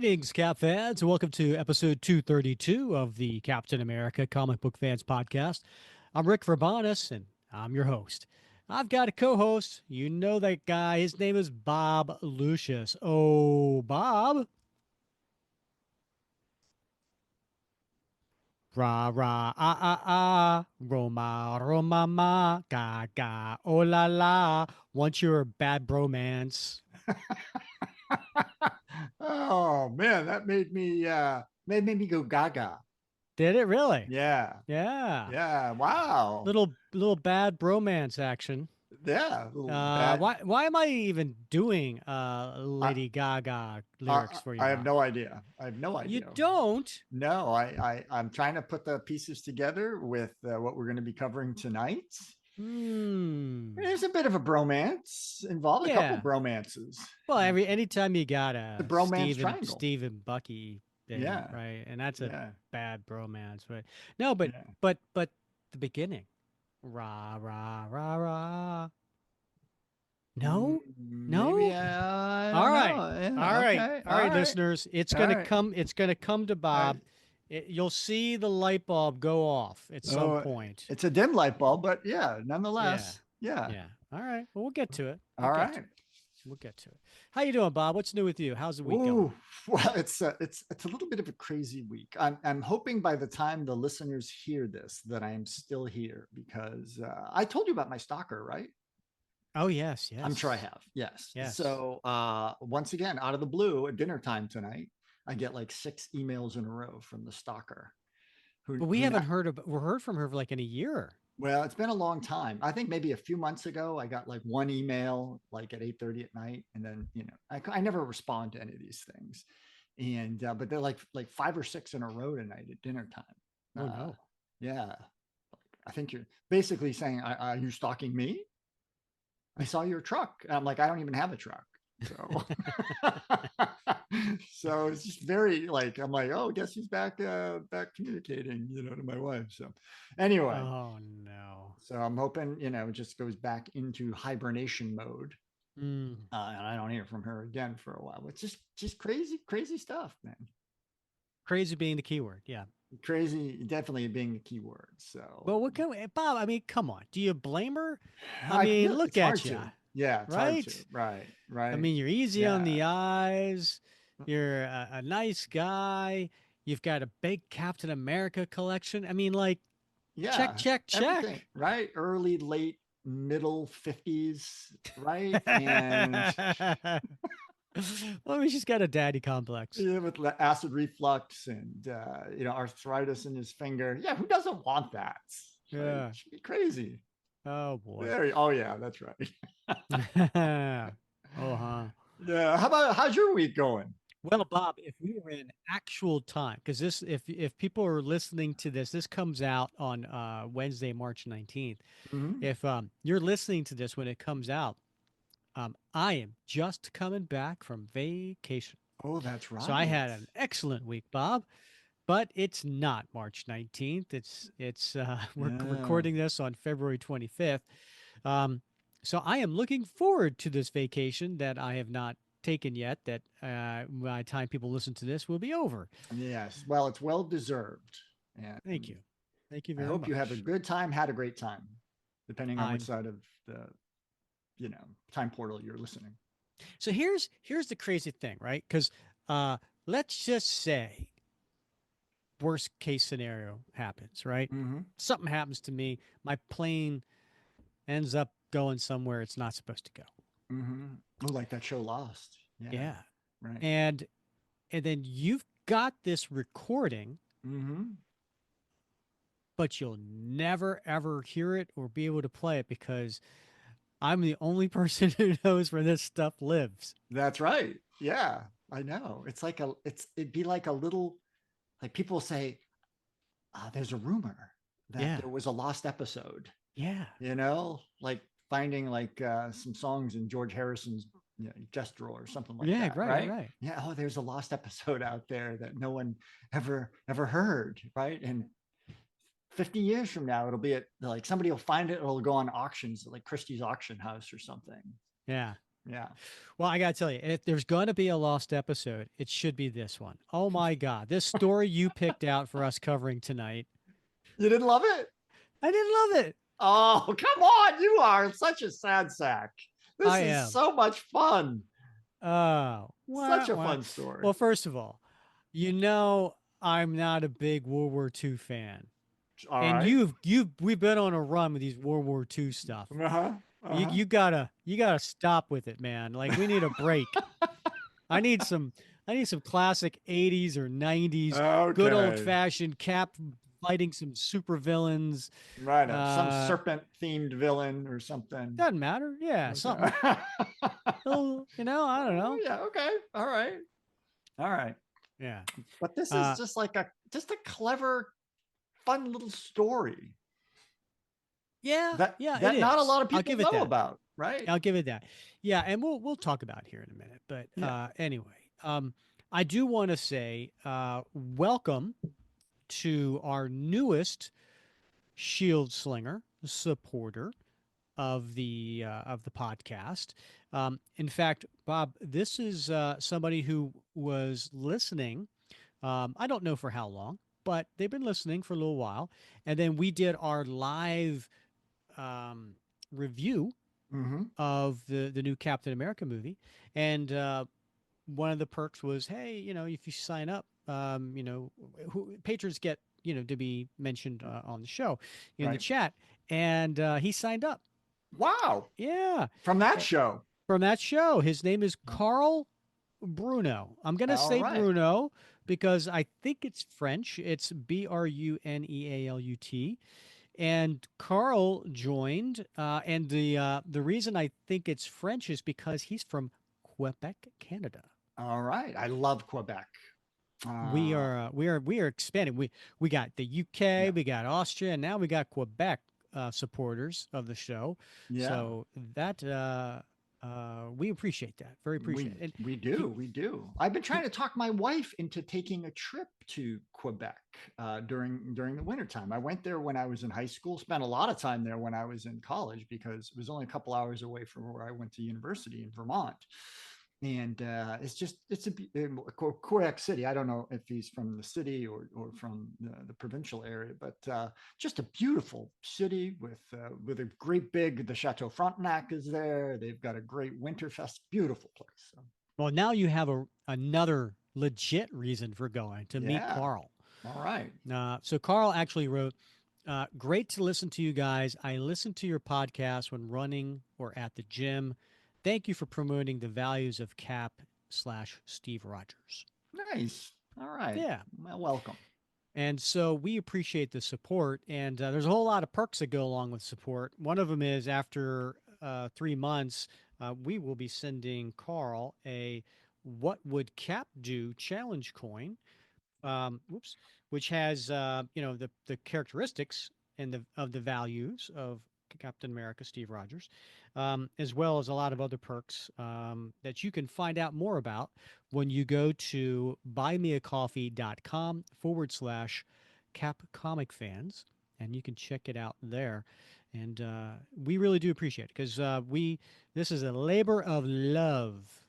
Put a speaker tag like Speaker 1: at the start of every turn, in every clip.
Speaker 1: Greetings, Cap fans, and welcome to episode 232 of the Captain America Comic Book Fans Podcast. I'm Rick Verbanis, and I'm your host. I've got a co-host. You know that guy. His name is Bob Lucius. Oh, Bob. Ra ra Roma Roma ma ga ga oh la la. Want your bad bromance?
Speaker 2: Oh man, that made me go gaga.
Speaker 1: Did it really?
Speaker 2: Yeah.
Speaker 1: Yeah.
Speaker 2: Yeah. Wow.
Speaker 1: Little bad bromance action.
Speaker 2: Yeah. Little bad.
Speaker 1: Why am I even doing
Speaker 2: I,
Speaker 1: Lady Gaga lyrics
Speaker 2: I
Speaker 1: for you,
Speaker 2: I have
Speaker 1: Bob?
Speaker 2: no idea. I have no
Speaker 1: You
Speaker 2: idea.
Speaker 1: don't?
Speaker 2: No, I'm trying to put the pieces together with what we're going to be covering tonight.
Speaker 1: Hmm.
Speaker 2: There's a bit of a bromance involved, a couple
Speaker 1: Yeah.
Speaker 2: bromances.
Speaker 1: Well, anytime you got
Speaker 2: The
Speaker 1: a
Speaker 2: bromance triangle.
Speaker 1: Stephen Bucky thing,
Speaker 2: Yeah.
Speaker 1: right? And that's a
Speaker 2: Yeah.
Speaker 1: bad bromance, right? No,
Speaker 2: Yeah.
Speaker 1: but the beginning. Rah rah rah rah. No?
Speaker 2: Maybe
Speaker 1: No?
Speaker 2: I
Speaker 1: All
Speaker 2: don't
Speaker 1: right.
Speaker 2: know. Yeah,
Speaker 1: All right.
Speaker 2: okay.
Speaker 1: All
Speaker 2: All
Speaker 1: right,
Speaker 2: right.
Speaker 1: listeners.
Speaker 2: All right.
Speaker 1: It's gonna come to
Speaker 2: All right.
Speaker 1: Bob. You'll see the light bulb go off at some
Speaker 2: Oh,
Speaker 1: point.
Speaker 2: it's a dim light bulb, but yeah,
Speaker 1: Yeah.
Speaker 2: nonetheless, yeah.
Speaker 1: Yeah. All right. Well, we'll get to it. We'll
Speaker 2: All
Speaker 1: get to
Speaker 2: right.
Speaker 1: it. We'll get to it. How you doing, Bob? What's new with you? How's the week going?
Speaker 2: Ooh, well, it's a little bit of a crazy week. I'm hoping by the time the listeners hear this that I am still here because I told you about my stalker, right?
Speaker 1: Oh, yes,
Speaker 2: I'm sure I
Speaker 1: yes.
Speaker 2: have. Yes.
Speaker 1: Yes.
Speaker 2: So once again, out of the blue, at dinner time tonight, I get like 6 emails in a row from the stalker, who
Speaker 1: But we
Speaker 2: who
Speaker 1: haven't
Speaker 2: not,
Speaker 1: heard from her for like in a year.
Speaker 2: well, it's been a long time. I think maybe a few months ago, I got like one email like at 8:30 at night, and then I never respond to any of these things, and but they're like 5 or 6 in a row tonight at dinner time.
Speaker 1: Oh no.
Speaker 2: Yeah, I think you're basically saying, "Are you stalking me? I saw your truck." And I'm like, I don't even have a truck, so so it's just very like I'm like, oh, guess he's back communicating, to my wife. So anyway,
Speaker 1: Oh no.
Speaker 2: so I'm hoping, it just goes back into hibernation mode.
Speaker 1: Mm.
Speaker 2: And I don't hear from her again for a while. It's just crazy, crazy stuff, man.
Speaker 1: Crazy being the keyword. Yeah.
Speaker 2: Crazy, definitely being the key word. So
Speaker 1: Well, what can we, Bob? I mean, come on. Do you blame her? I
Speaker 2: I
Speaker 1: mean,
Speaker 2: really,
Speaker 1: look
Speaker 2: it's hard
Speaker 1: at
Speaker 2: to.
Speaker 1: you,
Speaker 2: Yeah, it's hard to.
Speaker 1: right?
Speaker 2: Right,
Speaker 1: I
Speaker 2: right.
Speaker 1: mean, you're easy on
Speaker 2: Yeah,
Speaker 1: the eyes. You're a nice guy. You've got a big Captain America collection. I mean, like, check,
Speaker 2: yeah.
Speaker 1: check,
Speaker 2: Everything,
Speaker 1: check.
Speaker 2: right? Early, late, middle 50s, right? And
Speaker 1: Well, I mean, she's got a daddy complex.
Speaker 2: yeah, with acid reflux and arthritis in his finger. Yeah, who doesn't want that? Right?
Speaker 1: Yeah.
Speaker 2: Should be crazy.
Speaker 1: Oh boy.
Speaker 2: Very. Oh yeah, that's right.
Speaker 1: Oh, huh.
Speaker 2: Yeah. How's your week going?
Speaker 1: Well, Bob, if we were in actual time, because if people are listening to this, this comes out on Wednesday, March 19th.
Speaker 2: Mhm.
Speaker 1: If you're listening to this when it comes out, I am just coming back from vacation.
Speaker 2: Oh, that's
Speaker 1: So I
Speaker 2: right.
Speaker 1: had an excellent week, Bob, but it's not March 19th. It's we're
Speaker 2: Yeah.
Speaker 1: recording this on February 25th. Um, so I am looking forward to this vacation that I have not taken yet. That by the time people listen to this will be over.
Speaker 2: Yes. Well, it's well deserved,
Speaker 1: Thank
Speaker 2: and
Speaker 1: you, thank you
Speaker 2: I
Speaker 1: very
Speaker 2: hope you have a
Speaker 1: much.
Speaker 2: good time, had a great time, depending on which
Speaker 1: I'm
Speaker 2: side of the time portal you're listening.
Speaker 1: so here's the crazy thing, right? Because uh, let's just say worst case scenario happens, right?
Speaker 2: Mm-hmm.
Speaker 1: Something happens to me, my plane ends up going somewhere it's not supposed to go.
Speaker 2: Mm-hmm. Oh, like that show Lost. Yeah.
Speaker 1: Yeah,
Speaker 2: Right.
Speaker 1: and then you've got this recording,
Speaker 2: Mm-hmm.
Speaker 1: but you'll never ever hear it or be able to play it because I'm the only person who knows where this stuff lives.
Speaker 2: That's right. Yeah, I know. It'd be like a little, like people say, there's a rumor that
Speaker 1: Yeah,
Speaker 2: there was a lost episode,
Speaker 1: yeah,
Speaker 2: like finding like some songs in George Harrison's guest drawer or something like
Speaker 1: yeah.
Speaker 2: that,
Speaker 1: Right, right,
Speaker 2: right?
Speaker 1: right.
Speaker 2: Yeah. Oh, there's a lost episode out there that no one ever heard, right? And 50 years from now, it'll be like somebody will find it, it'll go on auctions like Christie's auction house or something,
Speaker 1: Yeah.
Speaker 2: Yeah.
Speaker 1: Well, I got to tell you, if there's going to be a lost episode, it should be this one. Oh my God. This story you picked out for us covering tonight.
Speaker 2: You didn't love it?
Speaker 1: I didn't love it.
Speaker 2: Oh, come on. You are such a sad sack. This
Speaker 1: I
Speaker 2: is
Speaker 1: am.
Speaker 2: so much fun.
Speaker 1: Oh,
Speaker 2: Such
Speaker 1: wah,
Speaker 2: a
Speaker 1: wah.
Speaker 2: fun story.
Speaker 1: Well, first of all, you know I'm not a big World War II fan.
Speaker 2: All
Speaker 1: And
Speaker 2: right.
Speaker 1: we've been on a run with these World War II stuff.
Speaker 2: Uh-huh.
Speaker 1: You
Speaker 2: Uh-huh.
Speaker 1: you gotta you gotta stop with it, man. Like we need a break. I need some I need some classic 80s or 90s good old
Speaker 2: Okay.
Speaker 1: fashioned Cap fighting some super villains.
Speaker 2: Right. Some
Speaker 1: Uh
Speaker 2: serpent themed villain or something.
Speaker 1: doesn't matter. Yeah, something.
Speaker 2: Okay.
Speaker 1: Oh, I don't
Speaker 2: Oh,
Speaker 1: know.
Speaker 2: yeah. Okay. All right. All right.
Speaker 1: Yeah.
Speaker 2: But this is
Speaker 1: Uh
Speaker 2: just like a clever, fun little story
Speaker 1: yeah,
Speaker 2: that
Speaker 1: yeah, it
Speaker 2: that not a
Speaker 1: is.
Speaker 2: lot of
Speaker 1: I'll
Speaker 2: people
Speaker 1: give it
Speaker 2: know
Speaker 1: that.
Speaker 2: about, right?
Speaker 1: I'll give it that. Yeah, and we'll talk about it here in a minute. But
Speaker 2: Yeah.
Speaker 1: anyway, I do want to say welcome to our newest Shield Slinger supporter of the podcast. In fact, Bob, this is somebody who was listening. I don't know for how long, but they've been listening for a little while. And then we did our live um, review
Speaker 2: Mm-hmm.
Speaker 1: of the new Captain America movie, and one of the perks was, hey, if you sign up, patrons get to be mentioned on the show in the
Speaker 2: Right.
Speaker 1: chat, and he signed up.
Speaker 2: Wow.
Speaker 1: Yeah,
Speaker 2: From that
Speaker 1: eh,
Speaker 2: show.
Speaker 1: from that show. His name is Carl Bruno. I'm gonna
Speaker 2: All
Speaker 1: say
Speaker 2: right.
Speaker 1: Bruno because I think it's French. It's Brunealut. And Carl joined, and the reason I think it's French is because he's from Quebec, Canada.
Speaker 2: All right. I love Quebec.
Speaker 1: We are expanding. We got the UK,
Speaker 2: Yeah.
Speaker 1: we got Austria, and now we got Quebec supporters of the show.
Speaker 2: Yeah.
Speaker 1: So that we appreciate that. Very appreciate it. And
Speaker 2: We
Speaker 1: he
Speaker 2: do. We do. I've been trying
Speaker 1: he
Speaker 2: to talk my wife into taking a trip to Quebec during the wintertime. I went there when I was in high school, spent a lot of time there when I was in college because it was only a couple hours away from where I went to university in Vermont. And Quebec City. I don't know if he's from the city or from the provincial area, but just a beautiful city with a great big. The Chateau Frontenac is there. They've got a great Winterfest. Beautiful place. So,
Speaker 1: well, now you have another legit reason for going to meet
Speaker 2: yeah.
Speaker 1: Carl.
Speaker 2: All right.
Speaker 1: So Carl actually wrote, "Great to listen to you guys. I listen to your podcast when running or at the gym. Thank you for promoting the values of Cap/Steve Rogers."
Speaker 2: Nice. All right.
Speaker 1: Yeah.
Speaker 2: Well, welcome.
Speaker 1: And so we appreciate the support. And there's a whole lot of perks that go along with support. One of them is after 3 months, we will be sending Carl a What Would Cap Do challenge coin, whoops, which has the characteristics and the values of Captain America, Steve Rogers, as well as a lot of other perks that you can find out more about when you go to buymeacoffee.com/Cap Comic Fans, and you can check it out there. And we really do appreciate it because we this is a labor of love.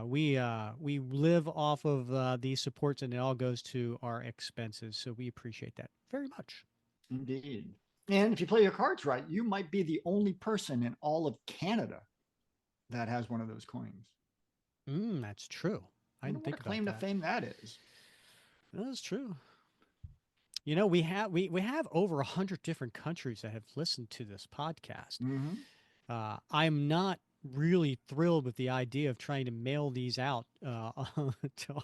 Speaker 1: We live off of these supports, and it all goes to our expenses. So we appreciate that very much.
Speaker 2: Indeed. And if you play your cards right, you might be the only person in all of Canada that has one of those coins.
Speaker 1: That's true. I
Speaker 2: I wonder
Speaker 1: didn't
Speaker 2: what a
Speaker 1: think about
Speaker 2: claim to
Speaker 1: that.
Speaker 2: fame that is.
Speaker 1: That's true. We have over 100 different countries that have listened to this podcast.
Speaker 2: Mm-hmm.
Speaker 1: I'm not really thrilled with the idea of trying to mail these out to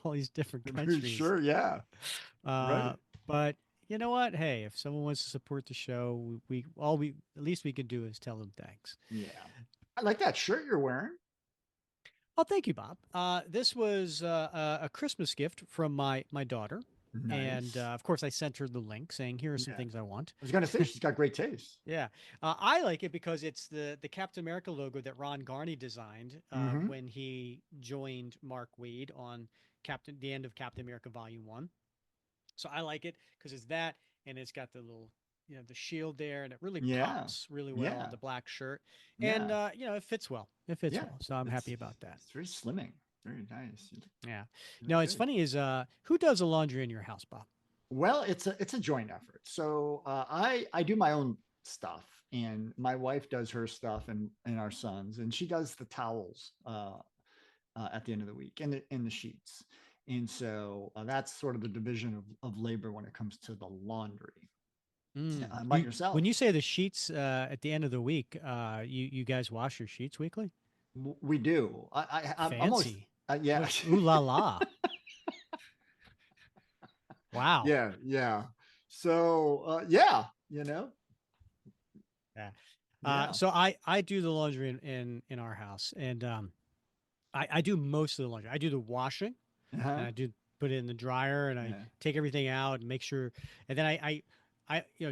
Speaker 1: all these different countries.
Speaker 2: Sure. Yeah.
Speaker 1: Uh,
Speaker 2: Right.
Speaker 1: but you know what? Hey, if someone wants to support the show, we at least we can do is tell them thanks.
Speaker 2: Yeah. I like that shirt you're wearing.
Speaker 1: Oh, thank you, Bob. This was a Christmas gift from my daughter, and
Speaker 2: Nice.
Speaker 1: of course, I sent her the link saying, "Here are some
Speaker 2: Yeah.
Speaker 1: things I want."
Speaker 2: I was going to say she's got great taste.
Speaker 1: Yeah, I like it because it's the Captain America logo that Ron Garney designed
Speaker 2: Mm-hmm.
Speaker 1: when he joined Mark Waid on the end of Captain America Volume 1. So I like it because it's that, and it's got the little the shield there, and it really
Speaker 2: Yeah.
Speaker 1: pops really well on
Speaker 2: Yeah.
Speaker 1: the black shirt, and
Speaker 2: Yeah.
Speaker 1: it fits well. It fits
Speaker 2: Yeah.
Speaker 1: well, so I'm
Speaker 2: It's
Speaker 1: happy about that.
Speaker 2: it's very slimming. Very nice.
Speaker 1: Yeah.
Speaker 2: You look
Speaker 1: Now, it's
Speaker 2: good.
Speaker 1: funny is who does the laundry in your house, Bob?
Speaker 2: Well, it's a joint effort. So I do my own stuff, and my wife does her stuff, and our sons, and she does the towels at the end of the week, and the sheets. And so that's sort of the division of labor when it comes to the laundry. About
Speaker 1: When
Speaker 2: yourself?
Speaker 1: you say the sheets at the end of the week, you guys wash your sheets weekly?
Speaker 2: We do. I'm always
Speaker 1: Fancy.
Speaker 2: yeah.
Speaker 1: Ooh la la. Wow.
Speaker 2: Yeah, yeah. So yeah,
Speaker 1: Yeah.
Speaker 2: yeah,
Speaker 1: So I do the laundry in our house, and I do most of the laundry. I do the washing,
Speaker 2: uh-huh.
Speaker 1: and I do put it in the dryer, and I
Speaker 2: Yeah,
Speaker 1: take everything out and make sure, and then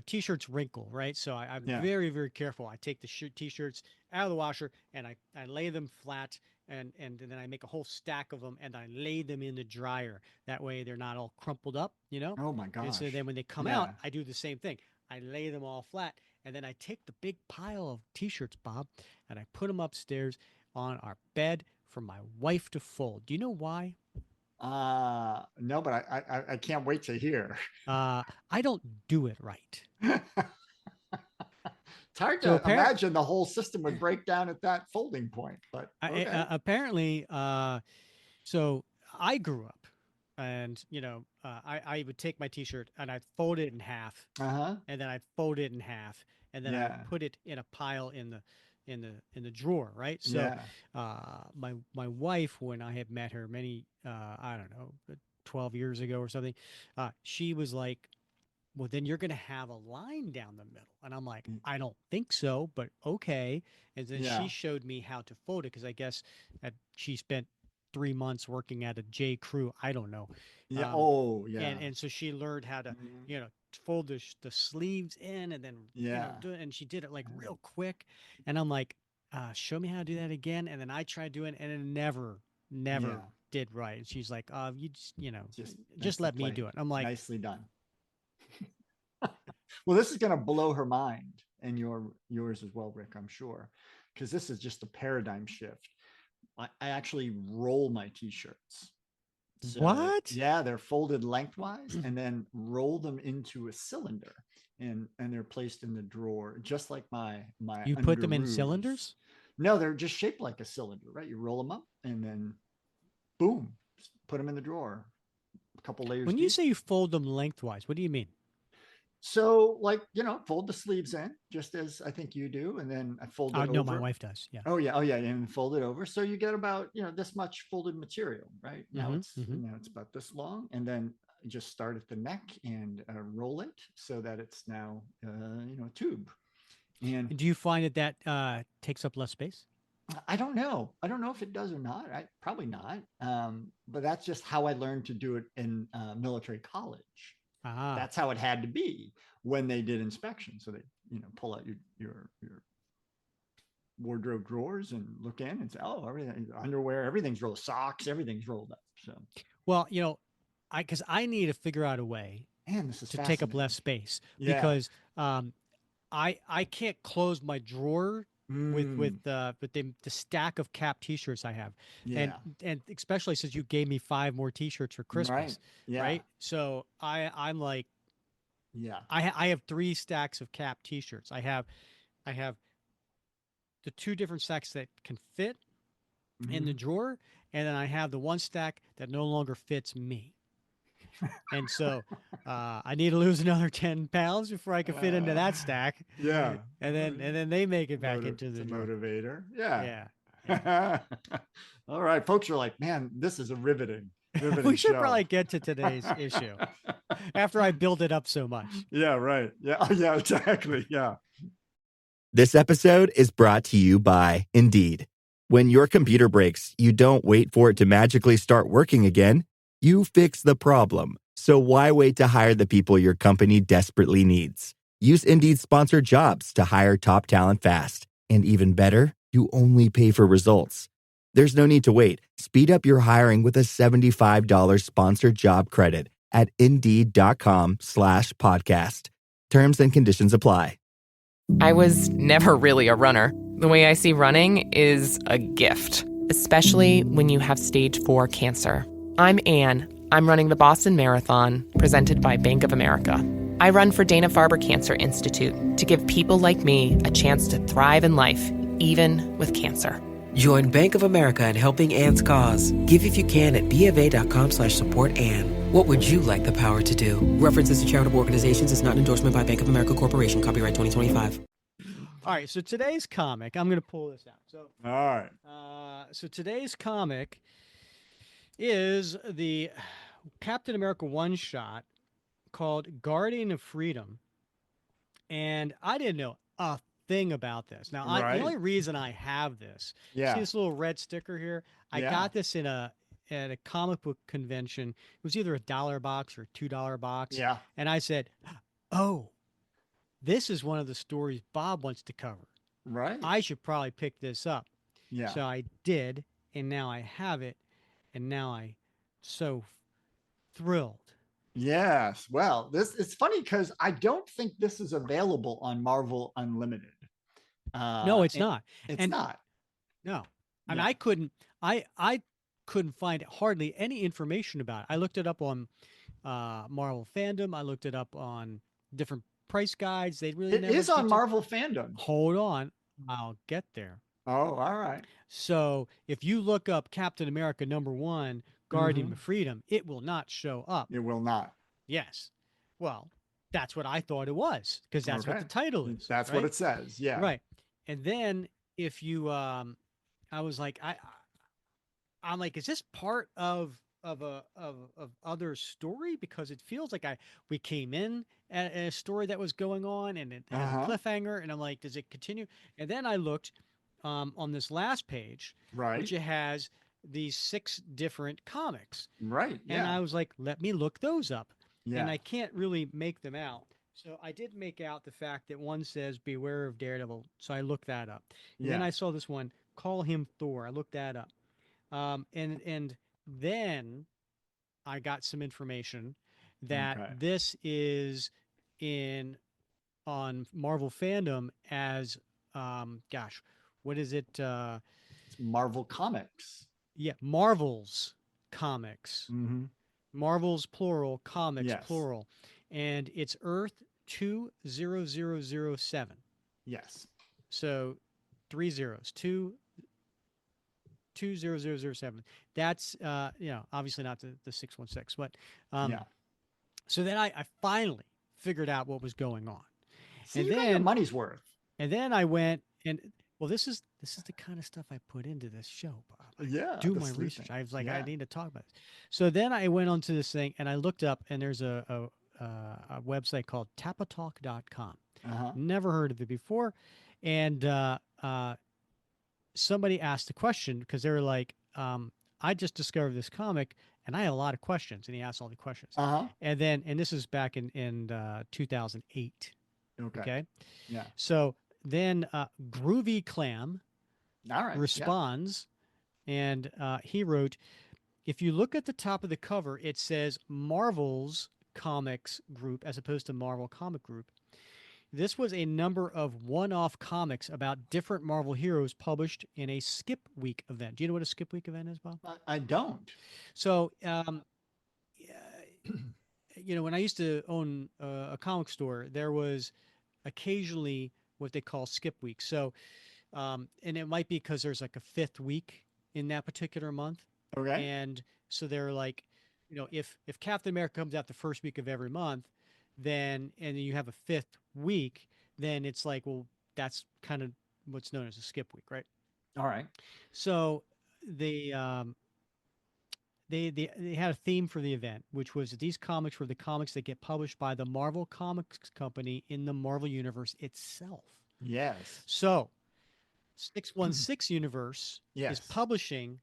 Speaker 1: t-shirts wrinkle, right? So I'm
Speaker 2: yeah,
Speaker 1: very, very careful. I take the t-shirts out of the washer, and I lay them flat, and then I make a whole stack of them, and I lay them in the dryer. That way they're not all crumpled up,
Speaker 2: oh my
Speaker 1: And so
Speaker 2: gosh,
Speaker 1: then when they come out,
Speaker 2: yeah.
Speaker 1: I do the same thing. I lay them all flat, and then I take the big pile of t-shirts, Bob, and I put them upstairs on our bed for my wife to fold. Do you know why?
Speaker 2: No, but I can't wait to hear.
Speaker 1: I don't do it right.
Speaker 2: It's hard
Speaker 1: So
Speaker 2: to imagine the whole system would break down at that folding point, but okay.
Speaker 1: apparently, so I grew up, and I would take my T-shirt and I'd fold it in half,
Speaker 2: Uh-huh.
Speaker 1: and then I'd fold it in half, and then I would
Speaker 2: Yeah.
Speaker 1: put it in a pile in the drawer, right? So,
Speaker 2: Yeah.
Speaker 1: my wife, when I had met her many, I don't know, 12 years ago or something, she was like, well, then you're going to have a line down the middle. And I'm like, I don't think so, but okay. And then she
Speaker 2: Yeah.
Speaker 1: showed me how to fold it, because I guess she spent 3 months working at a J. Crew. I don't know.
Speaker 2: Yeah.
Speaker 1: Um,
Speaker 2: Oh,
Speaker 1: and
Speaker 2: yeah.
Speaker 1: and so she learned how to,
Speaker 2: Mhm.
Speaker 1: fold the sleeves in, and then
Speaker 2: Yeah.
Speaker 1: do it. And she did it like
Speaker 2: Yeah.
Speaker 1: real quick. And I'm like, show me how to do that again. And then I tried doing it, and it never
Speaker 2: Yeah.
Speaker 1: did right. And she's like, you
Speaker 2: Just
Speaker 1: just
Speaker 2: nicely
Speaker 1: let me
Speaker 2: played.
Speaker 1: do it. I'm like,
Speaker 2: Nicely done. Well, this is going to blow her mind, and yours as well, Rick, I'm sure, because this is just a paradigm shift. I actually roll my t-shirts. So
Speaker 1: what?
Speaker 2: yeah, they're folded lengthwise and then roll them into a cylinder, and they're placed in the drawer, just like my
Speaker 1: You put them in
Speaker 2: underoos.
Speaker 1: cylinders?
Speaker 2: No, they're just shaped like a cylinder, right? You roll them up and then boom, put them in the drawer, a couple layers
Speaker 1: When you
Speaker 2: deep.
Speaker 1: say you fold them lengthwise, what do you mean?
Speaker 2: So, like, fold the sleeves in just as I think you do, and then I fold it
Speaker 1: No, my
Speaker 2: over.
Speaker 1: wife does. Yeah.
Speaker 2: Oh yeah, and fold it over. So you get about this much folded material, right? Now
Speaker 1: Mm-hmm.
Speaker 2: it's
Speaker 1: Mm-hmm.
Speaker 2: now it's about this long, and then just start at the neck and roll it so that it's now a tube. And
Speaker 1: Do you find that takes up less space?
Speaker 2: I don't know. I don't know if it does or not. I probably not. But that's just how I learned to do it in military college.
Speaker 1: Ah.
Speaker 2: That's how it had to be when they did inspection. So they pull out your wardrobe drawers and look in and say, oh, everything, underwear, everything's rolled, socks, everything's rolled up. So,
Speaker 1: Well, because I need to figure out a way
Speaker 2: man, this is
Speaker 1: to take up less
Speaker 2: fascinating.
Speaker 1: space,
Speaker 2: Yeah.
Speaker 1: because I can't close my drawer
Speaker 2: Mm,
Speaker 1: with the stack of cap T-shirts I have, and
Speaker 2: yeah.
Speaker 1: and especially since you gave me 5 more T-shirts for
Speaker 2: Right.
Speaker 1: Christmas,
Speaker 2: Yeah.
Speaker 1: right? So I'm like,
Speaker 2: Yeah.
Speaker 1: I have 3 stacks of cap T-shirts. I have the 2 different stacks that can fit in the
Speaker 2: Mm-hmm.
Speaker 1: drawer, and then I have the one stack that no longer fits me. And so I need to lose another 10 pounds before I can fit into
Speaker 2: Uh,
Speaker 1: that stack,
Speaker 2: yeah.
Speaker 1: and then they make it back into
Speaker 2: It's a
Speaker 1: the drawer.
Speaker 2: motivator. Yeah.
Speaker 1: Yeah, yeah.
Speaker 2: All right. Folks are like, man, this is a riveting
Speaker 1: We should
Speaker 2: show.
Speaker 1: probably get to today's issue after I build it up so much.
Speaker 2: Yeah, right. Yeah. Oh, yeah, exactly. Yeah.
Speaker 3: This episode is brought to you by Indeed. When your computer breaks, you don't wait for it to magically start working again. You fix the problem. So why wait to hire the people your company desperately needs? Use Indeed's sponsored jobs to hire top talent fast. And even better, you only pay for results. There's no need to wait. Speed up your hiring with a $75 sponsored job credit at Indeed.com/podcast. Terms and conditions apply.
Speaker 4: I was never really a runner. The way I see running is a gift, especially when you have stage 4 cancer. I'm Anne. I'm running the Boston Marathon, presented by Bank of America. I run for Dana-Farber Cancer Institute to give people like me a chance to thrive in life, even with cancer.
Speaker 5: Join Bank of America in helping Anne's cause. Give if you can at BofA.com/supportAnne. What would you like the power to do? References to charitable organizations is not an endorsement by Bank of America Corporation. Copyright 2025.
Speaker 1: All right, so today's comic, I'm going to pull this out. So,
Speaker 2: All right.
Speaker 1: so today's comic is the Captain America one-shot called Guardian of Freedom. And I didn't know a thing about this. Now,
Speaker 2: Right.
Speaker 1: the only reason I have this,
Speaker 2: Yeah.
Speaker 1: see this little red sticker here? I
Speaker 2: Yeah.
Speaker 1: got this at a comic book convention. It was either a $1 box or $2 box.
Speaker 2: Yeah.
Speaker 1: And I said, oh, this is one of the stories Bob wants to cover.
Speaker 2: Right.
Speaker 1: I should probably pick this up.
Speaker 2: Yeah.
Speaker 1: So I did, and now I have it, and now I'm so thrilled.
Speaker 2: Yes. Well, it's funny because I don't think this is available on Marvel Unlimited.
Speaker 1: No, it's not.
Speaker 2: It's not.
Speaker 1: No. And
Speaker 2: Yeah.
Speaker 1: I couldn't find hardly any information about it. I looked it up on Marvel Fandom. I looked it up on different price guides. They really
Speaker 2: It
Speaker 1: never
Speaker 2: is on
Speaker 1: get to-
Speaker 2: Marvel Fandom.
Speaker 1: Hold on. I'll get there.
Speaker 2: Oh, all right.
Speaker 1: So if you look up Captain America #1, Guardian
Speaker 2: Mhm.
Speaker 1: of Freedom, it will not show up.
Speaker 2: It will not.
Speaker 1: Yes. Well, that's what I thought it was, because that's what
Speaker 2: Okay.
Speaker 1: the title is.
Speaker 2: That's
Speaker 1: right?
Speaker 2: what it says. Yeah.
Speaker 1: Right. And then if you I was like, I'm like, is this part of other story? Because it feels like we came in at a story that was going on and it has
Speaker 2: Uh-huh.
Speaker 1: a cliffhanger, and I'm like, does it continue? And then I looked on this last page,
Speaker 2: Right.
Speaker 1: which it has these 6 different comics.
Speaker 2: Right.
Speaker 1: And
Speaker 2: Yeah.
Speaker 1: I was like, let me look those up.
Speaker 2: Yeah.
Speaker 1: And I can't really make them out. So I did make out the fact that one says beware of Daredevil. So I looked that up. And then
Speaker 2: Yeah.
Speaker 1: I saw this one, call him Thor. I looked that up. And then I got some information that
Speaker 2: Okay.
Speaker 1: this is on Marvel Fandom as gosh, what is it?
Speaker 2: It's Marvel Comics.
Speaker 1: Yeah, Marvel's Comics.
Speaker 2: Mm-hmm.
Speaker 1: Marvel's plural, comics
Speaker 2: Yes.
Speaker 1: plural. And it's Earth 20007.
Speaker 2: Yes.
Speaker 1: So 3 zeros, 20007. That's obviously not the 616, but
Speaker 2: Yeah.
Speaker 1: so then I finally figured out what was going on.
Speaker 2: See,
Speaker 1: And
Speaker 2: you got your
Speaker 1: then-
Speaker 2: money's worth.
Speaker 1: And then I went and well, this is the kind of stuff I put into this show, Bob. I
Speaker 2: Yeah.
Speaker 1: do
Speaker 2: the
Speaker 1: my
Speaker 2: sleuthing.
Speaker 1: research. I was like, I
Speaker 2: Yeah.
Speaker 1: need to talk about this. So then I went onto this thing and I looked up, and there's a website called tapatalk.com.
Speaker 2: Uh-huh.
Speaker 1: Never heard of it before. And somebody asked a question because they were like, I just discovered this comic and I had a lot of questions. And he asked all the questions.
Speaker 2: Uh-huh.
Speaker 1: And this is back in 2008.
Speaker 2: Okay.
Speaker 1: Okay.
Speaker 2: Yeah.
Speaker 1: So then Groovy Clam
Speaker 2: All right.
Speaker 1: responds, and he wrote, if you look at the top of the cover, it says Marvel's Comics Group as opposed to Marvel Comic Group. This was a number of one-off comics about different Marvel heroes published in a Skip Week event. Do you know what a Skip Week event is, Bob?
Speaker 2: I don't.
Speaker 1: So, when I used to own a comic store, there was occasionally what they call Skip Week. So, and it might be because there's like a 5th week in that particular month.
Speaker 2: Okay.
Speaker 1: And so they're like, if Captain America comes out the first week of every month, then you have a 5th week, then it's like, well, that's kind of what's known as a skip week, right?
Speaker 2: All right.
Speaker 1: So they had a theme for the event, which was that these comics were the comics that get published by the Marvel Comics Company in the Marvel Universe itself.
Speaker 2: Yes.
Speaker 1: So 616 Universe
Speaker 2: Yes.
Speaker 1: is publishing.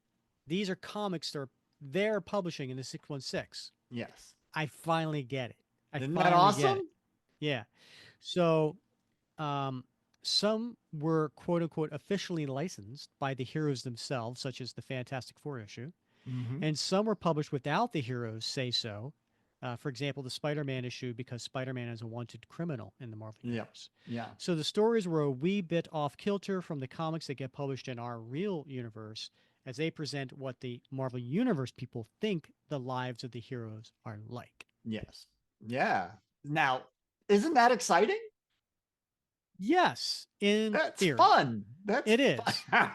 Speaker 1: These are comics they're publishing in the 616.
Speaker 2: Yes.
Speaker 1: I finally get it.
Speaker 2: Isn't that awesome?
Speaker 1: Yeah. So some were quote unquote officially licensed by the heroes themselves, such as the Fantastic Four issue.
Speaker 2: Mm-hmm.
Speaker 1: And some were published without the heroes say so, For example, the Spider-Man issue, because Spider-Man is a wanted criminal in the Marvel
Speaker 2: Yeah.
Speaker 1: Universe.
Speaker 2: Yeah.
Speaker 1: So the stories were a wee bit off kilter from the comics that get published in our real universe, as they present what the Marvel Universe people think the lives of the heroes are like.
Speaker 2: Yes. Yeah. Now, isn't that exciting?
Speaker 1: Yes, in
Speaker 2: That's
Speaker 1: theory.
Speaker 2: fun.
Speaker 1: It is.
Speaker 2: Fun.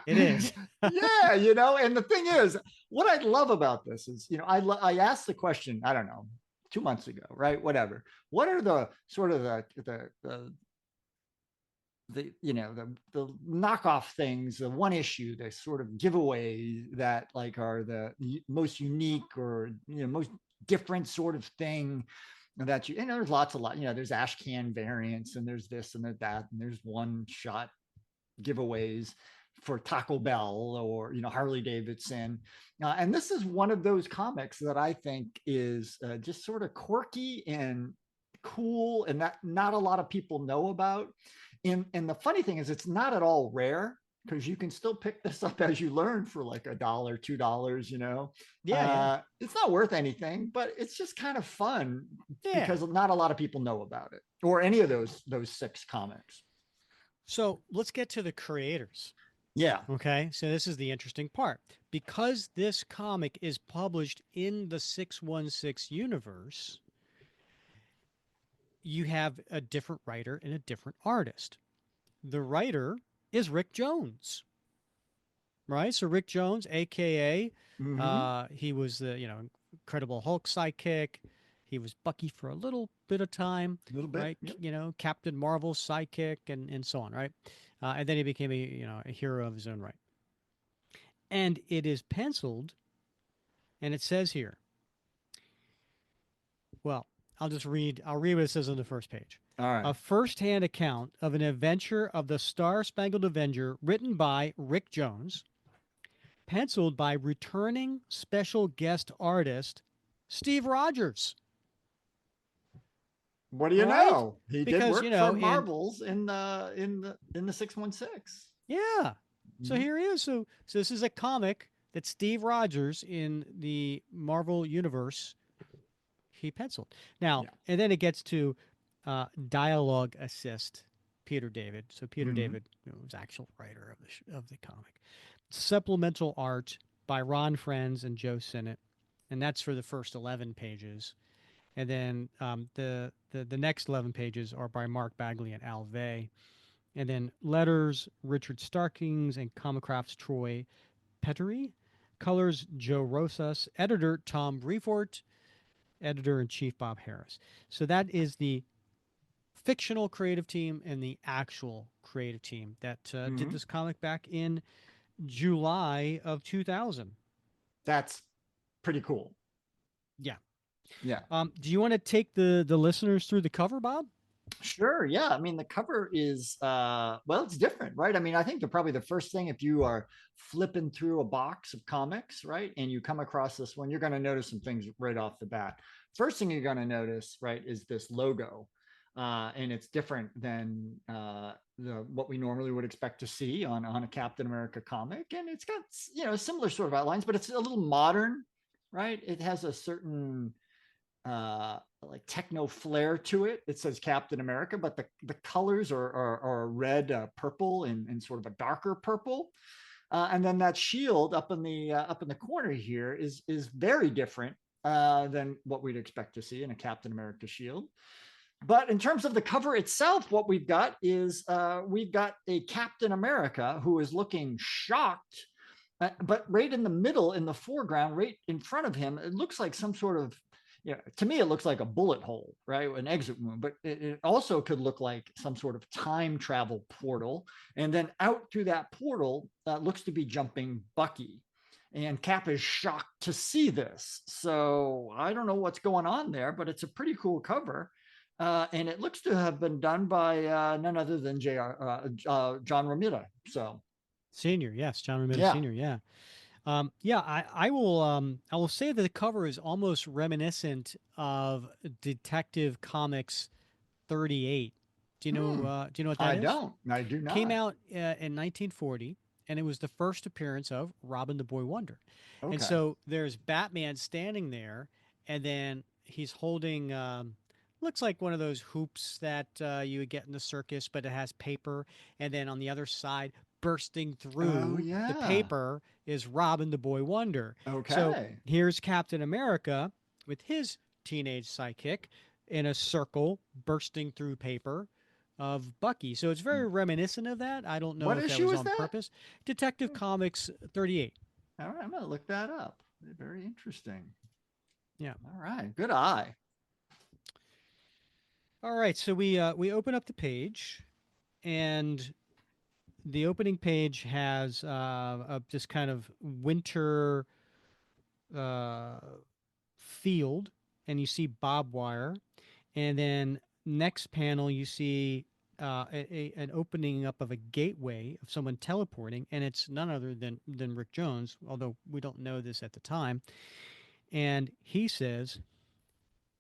Speaker 1: It is.
Speaker 2: Yeah, and the thing is, what I love about this is, I asked the question, I don't know, 2 months ago, right? Whatever. What are the sort of the knockoff things, the one issue, the sort of giveaway that like are the most unique or most different sort of thing that there's lots there's ash can variants, and there's this and that, and there's one shot giveaways for Taco Bell or Harley Davidson, and this is one of those comics that I think is just sort of quirky and cool, and that not a lot of people know about. And the funny thing is, it's not at all rare, because you can still pick this up as you learn for like $1, $2.
Speaker 1: Yeah.
Speaker 2: It's not worth anything, but it's just kind of fun
Speaker 1: Yeah.
Speaker 2: because not a lot of people know about it, or any of those 6 comics.
Speaker 1: So let's get to the creators.
Speaker 2: Yeah.
Speaker 1: Okay. So this is the interesting part. Because this comic is published in the 616 universe, you have a different writer and a different artist. The writer is Rick Jones, right? So Rick Jones, aka he was the Incredible Hulk sidekick. He was Bucky for a little bit of time,
Speaker 2: A little bit,
Speaker 1: right?
Speaker 2: yep.
Speaker 1: Captain Marvel's sidekick, and so on, right? And then he became a hero of his own right. And it is penciled, and it says here. Well, I'll read what it says on the first page.
Speaker 2: All right.
Speaker 1: A first-hand account of an adventure of the Star-Spangled Avenger, written by Rick Jones, penciled by returning special guest artist Steve Rogers.
Speaker 2: What do you
Speaker 1: Right?
Speaker 2: know? He
Speaker 1: Because,
Speaker 2: did work
Speaker 1: you know,
Speaker 2: for
Speaker 1: in-
Speaker 2: Marvels in the 616.
Speaker 1: Yeah. So
Speaker 2: Mhm.
Speaker 1: here he is. So this is a comic that Steve Rogers in the Marvel Universe he penciled. Now,
Speaker 2: Yeah.
Speaker 1: and then it gets to dialogue assist Peter David. So Peter
Speaker 2: Mhm.
Speaker 1: David was actual writer of the comic. Supplemental art by Ron Frenz and Joe Sinnott, and that's for the first 11 pages. And then the next 11 pages are by Mark Bagley and Al Vey. And then letters, Richard Starkings, and Comicraft's Troy Pettery. Colors, Joe Rosas. Editor, Tom Brevoort. Editor-in-Chief, Bob Harris. So that is the fictional creative team and the actual creative team that did this comic back in July of 2000.
Speaker 2: That's pretty cool.
Speaker 1: Yeah.
Speaker 2: Yeah.
Speaker 1: Do you want to take the listeners through the cover, Bob?
Speaker 2: Sure. Yeah. I mean, the cover is, it's different, right? I mean, I think probably the first thing, if you are flipping through a box of comics, right, and you come across this one, you're going to notice some things right off the bat. First thing you're going to notice, right, is this logo. And it's different than what we normally would expect to see on a Captain America comic. And it's got, similar sort of outlines, but it's a little modern, right? It has a certain like techno flair to it. It says Captain America, but the colors are red, purple, and sort of a darker purple. And then that shield up in the corner here is very different than what we'd expect to see in a Captain America shield. But in terms of the cover itself, what we've got is we've got a Captain America who is looking shocked, but right in the middle, in the foreground, right in front of him, it looks like some sort of, to me, it looks like a bullet hole, right? An exit wound, but it also could look like some sort of time travel portal. And then out through that portal looks to be jumping Bucky. And Cap is shocked to see this. So I don't know what's going on there, but it's a pretty cool cover. And it looks to have been done by none other than John Romita. So
Speaker 1: Senior, yes, John Romita
Speaker 2: Yeah.
Speaker 1: Senior, yeah. I will say that the cover is almost reminiscent of Detective Comics 38. Do you know what that is?
Speaker 2: I do not.
Speaker 1: Came out in 1940, and it was the first appearance of Robin the Boy Wonder.
Speaker 2: Okay.
Speaker 1: And so there's Batman standing there, and then he's holding looks like one of those hoops that you would get in the circus, but it has paper. And then on the other side, bursting
Speaker 2: Oh,
Speaker 1: through the
Speaker 2: yeah.
Speaker 1: paper, is Robin the Boy Wonder. So
Speaker 2: Okay.
Speaker 1: here's Captain America with his teenage sidekick in a circle bursting through paper of Bucky. So it's very reminiscent of that. I don't know
Speaker 2: What
Speaker 1: if that
Speaker 2: issue
Speaker 1: was
Speaker 2: is
Speaker 1: on
Speaker 2: that?
Speaker 1: purpose. Detective Comics 38.
Speaker 2: All right, I'm gonna look that up. Very interesting.
Speaker 1: Yeah.
Speaker 2: All right, good eye.
Speaker 1: All right, so we open up the page, and the opening page has this kind of winter uh, field, and you see barbed wire, and then next panel you see an opening up of a gateway of someone teleporting, and it's none other than Rick Jones, although we don't know this at the time, and he says,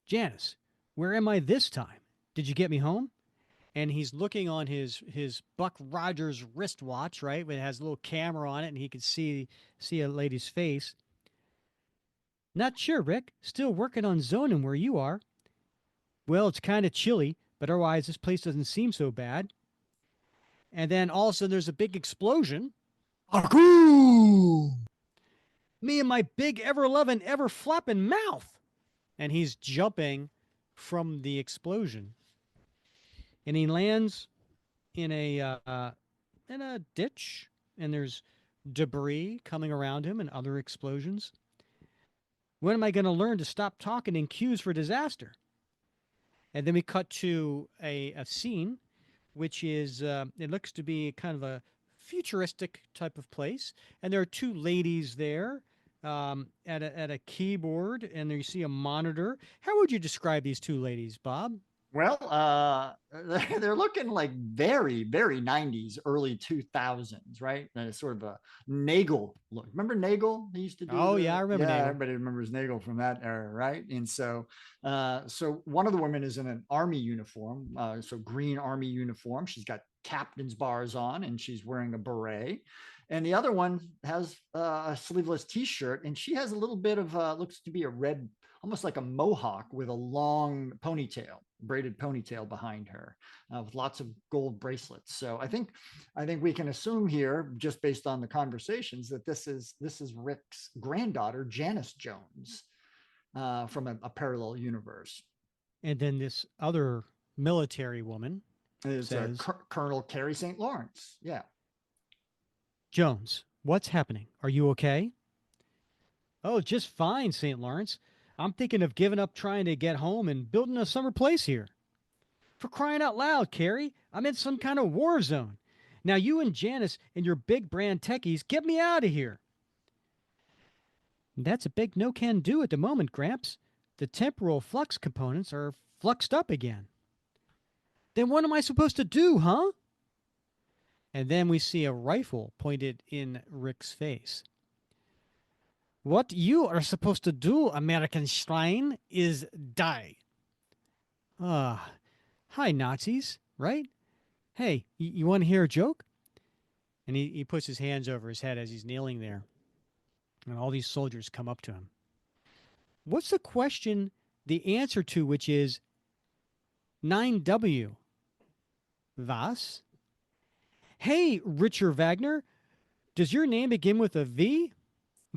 Speaker 1: "Janice, where am I this time? Did you get me home?" And he's looking on his Buck Rogers wristwatch, right? It has a little camera on it, and he can see a lady's face. Not sure, Rick. Still working on zoning where you are. Well, it's kind of chilly, but otherwise this place doesn't seem so bad. And then all of a sudden there's a big explosion.
Speaker 2: Akoo!
Speaker 1: Me and my big ever loving, ever flapping mouth. And he's jumping from the explosion. And he lands in a ditch, and there's debris coming around him and other explosions. When am I going to learn to stop talking in cues for disaster? And then we cut to a scene, which is, it looks to be kind of a futuristic type of place. And there are two ladies there at a keyboard, and there you see a monitor. How would you describe these two ladies, Bob?
Speaker 2: Well, they're looking like very, very 90s, early 2000s, right? And it's sort of a Nagel look. Remember Nagel? He used to do
Speaker 1: Oh, yeah, I remember Nagel.
Speaker 2: everybody remembers Nagel from that era, right? And so one of the women is in an army uniform, so green army uniform. She's got captain's bars on, and she's wearing a beret. And the other one has a sleeveless T-shirt, and she has a little bit of looks to be a red, almost like a mohawk with a long ponytail, braided ponytail behind her, with lots of gold bracelets. So I think we can assume here, just based on the conversations, that this is Rick's granddaughter, Janice Jones, from a parallel universe.
Speaker 1: And then this other military woman
Speaker 2: It's
Speaker 1: says,
Speaker 2: Colonel Carrie St. Lawrence. Yeah.
Speaker 1: Jones, what's happening? Are you okay? Oh, just fine, St. Lawrence. I'm thinking of giving up trying to get home and building a summer place here. For crying out loud, Carrie, I'm in some kind of war zone. Now you and Janice and your big brand techies get me out of here. That's a big no-can-do at the moment, Gramps. The temporal flux components are fluxed up again. Then what am I supposed to do, huh? And then we see a rifle pointed in Rick's face. What you are supposed to do, American Schwein, is die. Hi, Nazis, right? Hey, you want to hear a joke? And he puts his hands over his head as he's kneeling there. And all these soldiers come up to him. What's the question, the answer to which is 9W? Was? Hey, Richard Wagner, does your name begin with a V?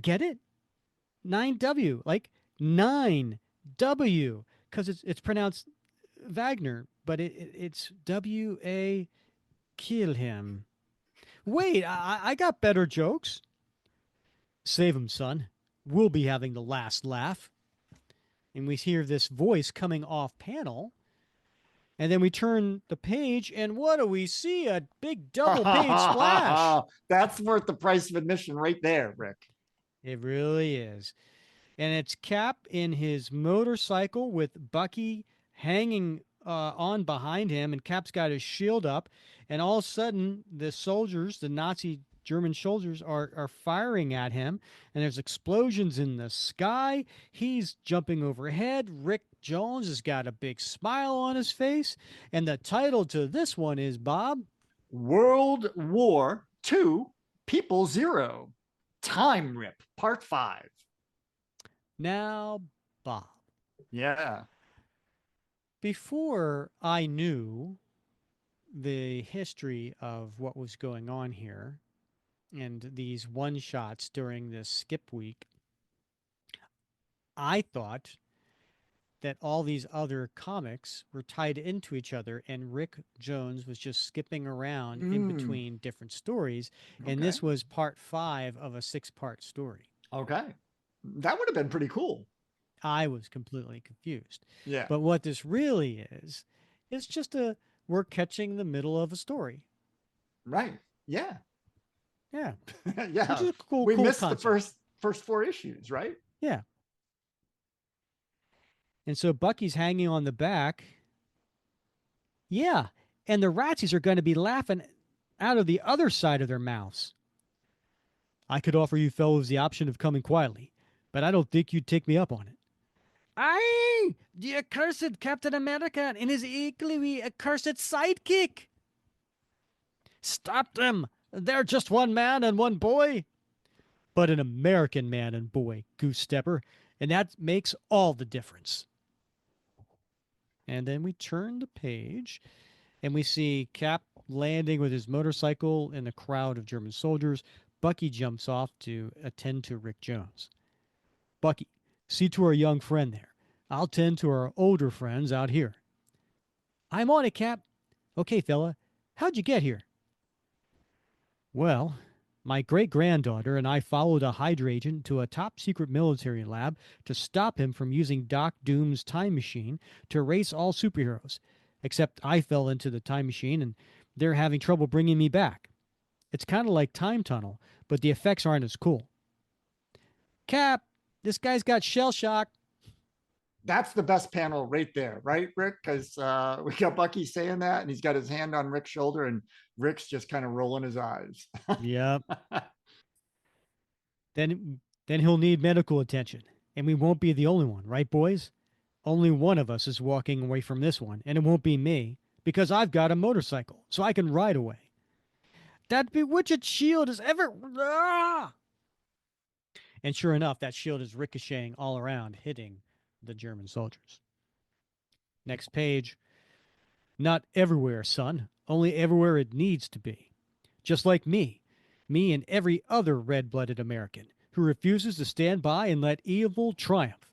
Speaker 1: Get it? 9W, like 9W, because it's pronounced Wagner, but it's W-A, kill him. Wait, I got better jokes. Save him, son. We'll be having the last laugh. And we hear this voice coming off panel. And then we turn the page, and what do we see? A big double page splash.
Speaker 2: That's worth the price of admission right there, Rick.
Speaker 1: It really is. And it's Cap in his motorcycle with Bucky hanging on behind him, and Cap's got his shield up. And all of a sudden, the soldiers, the Nazi German soldiers, are firing at him, and there's explosions in the sky. He's jumping overhead. Rick Jones has got a big smile on his face. And the title to this one is, Bob?
Speaker 2: World War II, People Zero, Time Rip, Part 5.
Speaker 1: Now, Bob,
Speaker 2: Yeah.
Speaker 1: Before I knew the history of what was going on here and these one shots during this skip week, I thought that all these other comics were tied into each other and Rick Jones was just skipping around in
Speaker 2: Mm,
Speaker 1: between different stories. And
Speaker 2: okay.
Speaker 1: this was part 5 of a 6-part story.
Speaker 2: Okay. That would have been pretty cool.
Speaker 1: I was completely confused.
Speaker 2: Yeah.
Speaker 1: But what this really is, it's just we're catching the middle of a story.
Speaker 2: Right. Yeah.
Speaker 1: Yeah. Which
Speaker 2: Yeah.
Speaker 1: is a cool,
Speaker 2: We
Speaker 1: cool
Speaker 2: missed the
Speaker 1: concept.
Speaker 2: first 4 issues, right?
Speaker 1: Yeah. And so Bucky's hanging on the back. Yeah. And the Ratsies are going to be laughing out of the other side of their mouths. I could offer you fellows the option of coming quietly, but I don't think you'd take me up on it. Aye! The accursed Captain America and his equally accursed sidekick! Stop them! They're just one man and one boy! But an American man and boy, Goose Stepper, and that makes all the difference. And then we turn the page, and we see Cap landing with his motorcycle in a crowd of German soldiers. Bucky jumps off to attend to Rick Jones. Bucky, see to our young friend there. I'll tend to our older friends out here. I'm on it, Cap. Okay, fella. How'd you get here? Well, my great granddaughter and I followed a Hydra agent to a top secret military lab to stop him from using Doc Doom's time machine to erase all superheroes. Except I fell into the time machine and they're having trouble bringing me back. It's kind of like Time Tunnel, but the effects aren't as cool. Cap, this guy's got shell shock.
Speaker 2: That's the best panel right there, right, Rick? Because we got Bucky saying that, and he's got his hand on Rick's shoulder, and Rick's just kind of rolling his eyes.
Speaker 1: Yep. Then he'll need medical attention, and we won't be the only one, right, boys? Only one of us is walking away from this one, and it won't be me, because I've got a motorcycle, so I can ride away. That bewitched shield is ever... Ah! And sure enough, that shield is ricocheting all around, hitting the German soldiers. Next page. Not everywhere, son. Only everywhere it needs to be. Just like me. Me and every other red-blooded American who refuses to stand by and let evil triumph.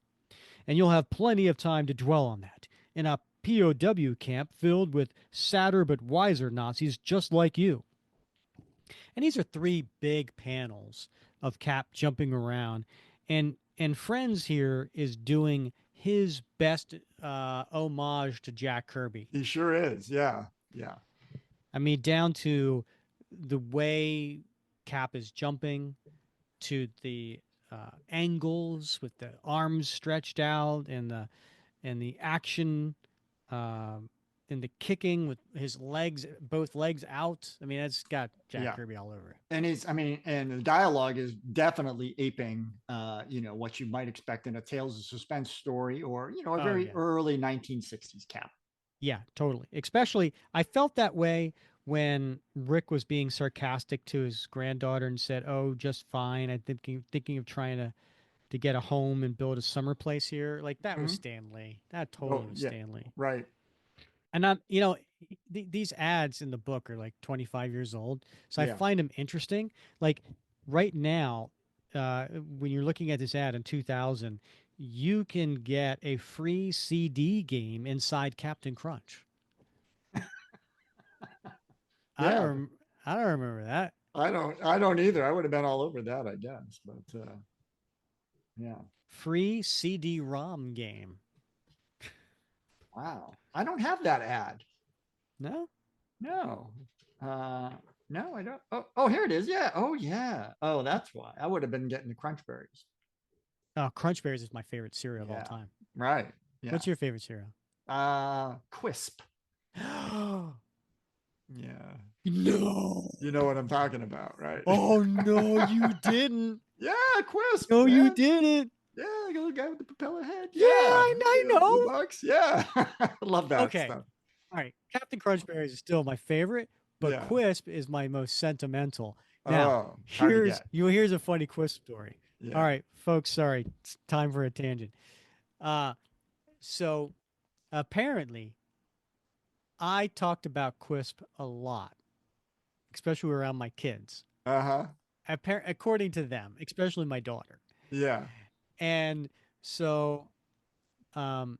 Speaker 1: And you'll have plenty of time to dwell on that in a POW camp filled with sadder but wiser Nazis just like you. And these are 3 big panels of Cap jumping around. And Frenz here is doing his best homage to Jack Kirby.
Speaker 2: He sure is. Yeah. Yeah.
Speaker 1: I mean, down to the way Cap is jumping, to the angles with the arms stretched out, and the action, and the kicking with his legs, both legs out. I mean, that's got Jack Kirby all over it.
Speaker 2: And and the dialogue is definitely aping, what you might expect in a Tales of Suspense story, or a very early 1960s Cap.
Speaker 1: Yeah, totally. Especially, I felt that way when Rick was being sarcastic to his granddaughter and said, "Oh, just fine. I'm thinking of trying to get a home and build a summer place here." Like that was Stan Lee. That totally was Stan Lee.
Speaker 2: Right.
Speaker 1: And these ads in the book are like 25 years old, so I find them interesting. Like right now, when you're looking at this ad in 2000, you can get a free CD game inside Captain Crunch. I don't remember that.
Speaker 2: I don't either. I would have been all over that, I guess. But yeah.
Speaker 1: Free CD-ROM game.
Speaker 2: Wow. I don't have that ad.
Speaker 1: No?
Speaker 2: No. No, I don't. Oh, here it is. Yeah. Oh, yeah. Oh, that's why. I would have been getting the Crunch Berries.
Speaker 1: Oh, Crunch Berries is my favorite cereal of all time.
Speaker 2: Right. Yeah.
Speaker 1: What's your favorite cereal?
Speaker 2: Quisp. Yeah.
Speaker 1: No.
Speaker 2: You know what I'm talking about, right?
Speaker 1: Oh, no, you didn't.
Speaker 2: Yeah, Quisp.
Speaker 1: No,
Speaker 2: man.
Speaker 1: you didn't.
Speaker 2: Yeah, the little guy with the propeller head.
Speaker 1: Yeah, I know.
Speaker 2: Bucks. Yeah. I love that
Speaker 1: stuff. All right. Captain Crunch Berries is still my favorite, but Quisp is my most sentimental. Now, here's a funny Quisp story. Yeah. All right, folks, sorry. It's time for a tangent. So apparently, I talked about Quisp a lot, especially around my kids.
Speaker 2: Uh-huh.
Speaker 1: According to them, especially my daughter.
Speaker 2: Yeah.
Speaker 1: And so, um,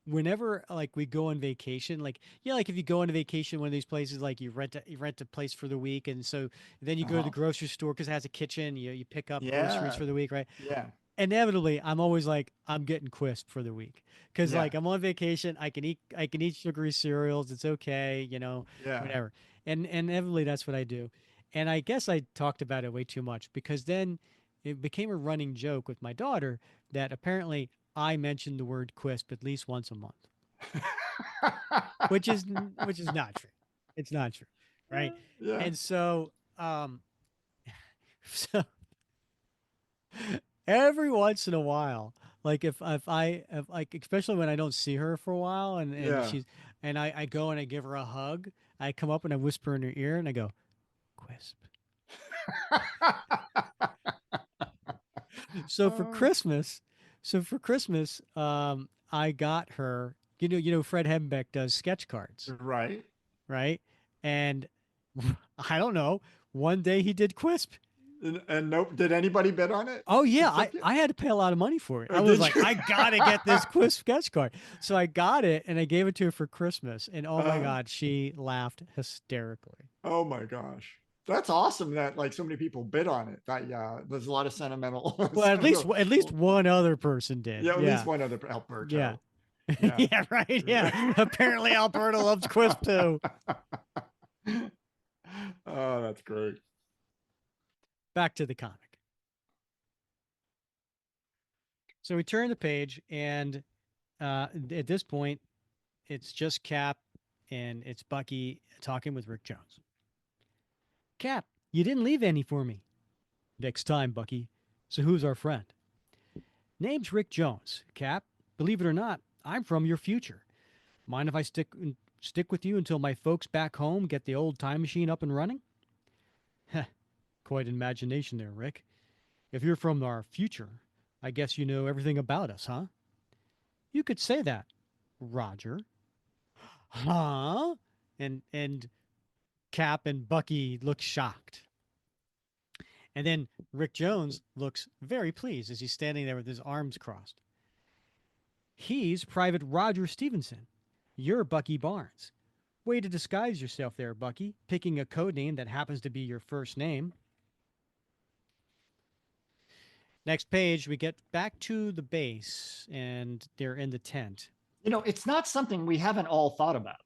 Speaker 1: whenever like we go on vacation, like yeah, like if you go on a vacation, one of these places, like you rent a place for the week, and so then you go to the
Speaker 2: Uh-huh.
Speaker 1: grocery store because it has a kitchen. You pick up groceries
Speaker 2: Yeah.
Speaker 1: for the week, right?
Speaker 2: Yeah.
Speaker 1: Inevitably, I'm always like, I'm getting Quisp for the week because
Speaker 2: Yeah.
Speaker 1: like I'm on vacation. I can eat sugary cereals. It's okay,
Speaker 2: Yeah.
Speaker 1: whatever. And inevitably, that's what I do. And I guess I talked about it way too much because then it became a running joke with my daughter that apparently I mentioned the word Quisp at least once a month, which is not true. It's not true, right?
Speaker 2: Yeah.
Speaker 1: And so, so every once in a while, like if like especially when I don't see her for a while and
Speaker 2: Yeah.
Speaker 1: she's and I go and I give her a hug, I come up and I whisper in her ear and I go, Quisp. So for
Speaker 2: Oh,
Speaker 1: Christmas, I got her, Fred Hembeck does sketch cards,
Speaker 2: right.
Speaker 1: right? And I don't know, one day he did Quisp.
Speaker 2: And nope. Did anybody bid on it?
Speaker 1: Oh yeah,
Speaker 2: Except you?
Speaker 1: I had to pay a lot of money for it.
Speaker 2: Or
Speaker 1: I was
Speaker 2: did
Speaker 1: like,
Speaker 2: you?
Speaker 1: I gotta get this quiz sketch card. So I got it and I gave it to her for Christmas. And oh my
Speaker 2: Uh,
Speaker 1: God, she laughed hysterically.
Speaker 2: oh my gosh. That's awesome that like so many people bid on it. That yeah, there's a lot of sentimental.
Speaker 1: Well, at least one other person did.
Speaker 2: Yeah, at least
Speaker 1: Yeah.
Speaker 2: one other
Speaker 1: Yeah.
Speaker 2: Alberto. Yeah.
Speaker 1: Yeah, right. Yeah. Apparently Alberta loves Quisp too.
Speaker 2: Oh, that's great.
Speaker 1: Back to the comic. So we turn the page and at this point, it's just Cap and it's Bucky talking with Rick Jones. Cap, you didn't leave any for me. Next time, Bucky. So who's our friend? Name's Rick Jones. Cap, believe it or not, I'm from your future. Mind if I stick with you until my folks back home get the old time machine up and running? Heh, quite an imagination there, Rick. If you're from our future, I guess you know everything about us, huh? You could say that, Roger. Huh? And Cap and Bucky look shocked. And then Rick Jones looks very pleased as he's standing there with his arms crossed. He's Private Roger Stevenson. You're Bucky Barnes. Way to disguise yourself there, Bucky, picking a code name that happens to be your first name. Next page, we get back to the base, and they're in the tent.
Speaker 2: It's not something we haven't all thought about.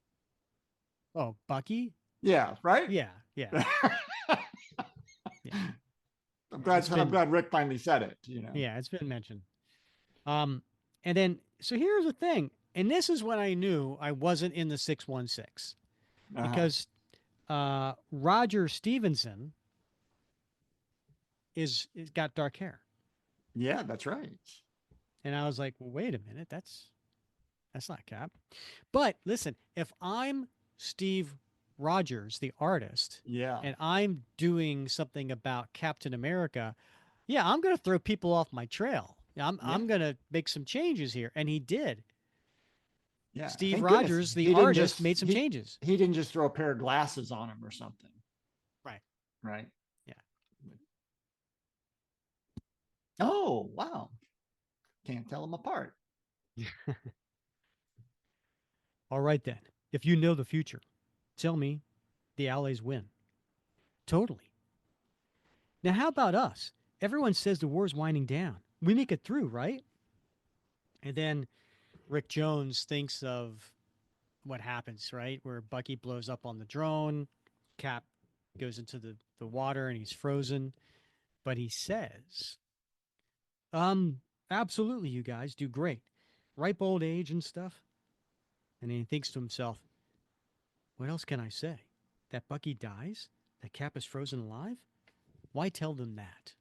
Speaker 1: Oh, Bucky?
Speaker 2: Yeah, right?
Speaker 1: Yeah. Yeah.
Speaker 2: I'm glad Rick finally said it,
Speaker 1: Yeah, it's been mentioned. And then, so here's the thing. And this is when I knew I wasn't in the 616 because Roger Stevenson is got dark hair.
Speaker 2: Yeah, that's right.
Speaker 1: And I was like, well, wait a minute. That's not Cap. But listen, if I'm Steve Rogers, the artist,
Speaker 2: Yeah.
Speaker 1: and I'm doing something about Captain America, yeah, I'm going to throw people off my trail. I'm going to make some changes here. And he did.
Speaker 2: Yeah.
Speaker 1: Steve
Speaker 2: Thank
Speaker 1: Rogers,
Speaker 2: goodness
Speaker 1: the
Speaker 2: he didn't
Speaker 1: artist, made some
Speaker 2: he-
Speaker 1: changes.
Speaker 2: He didn't just throw a pair of glasses on him or something.
Speaker 1: Right.
Speaker 2: Right.
Speaker 1: Yeah.
Speaker 2: Oh, wow. Can't tell them apart.
Speaker 1: All right, then. If you know the future, tell me the Allies win. Totally. Now, how about us? Everyone says the war's winding down. We make it through, right? And then Rick Jones thinks of what happens, right? Where Bucky blows up on the drone, Cap goes into the water and he's frozen. But he says, absolutely, you guys do great. Ripe old age and stuff. And then he thinks to himself, what else can I say? That Bucky dies? That Cap is frozen alive? Why tell them that?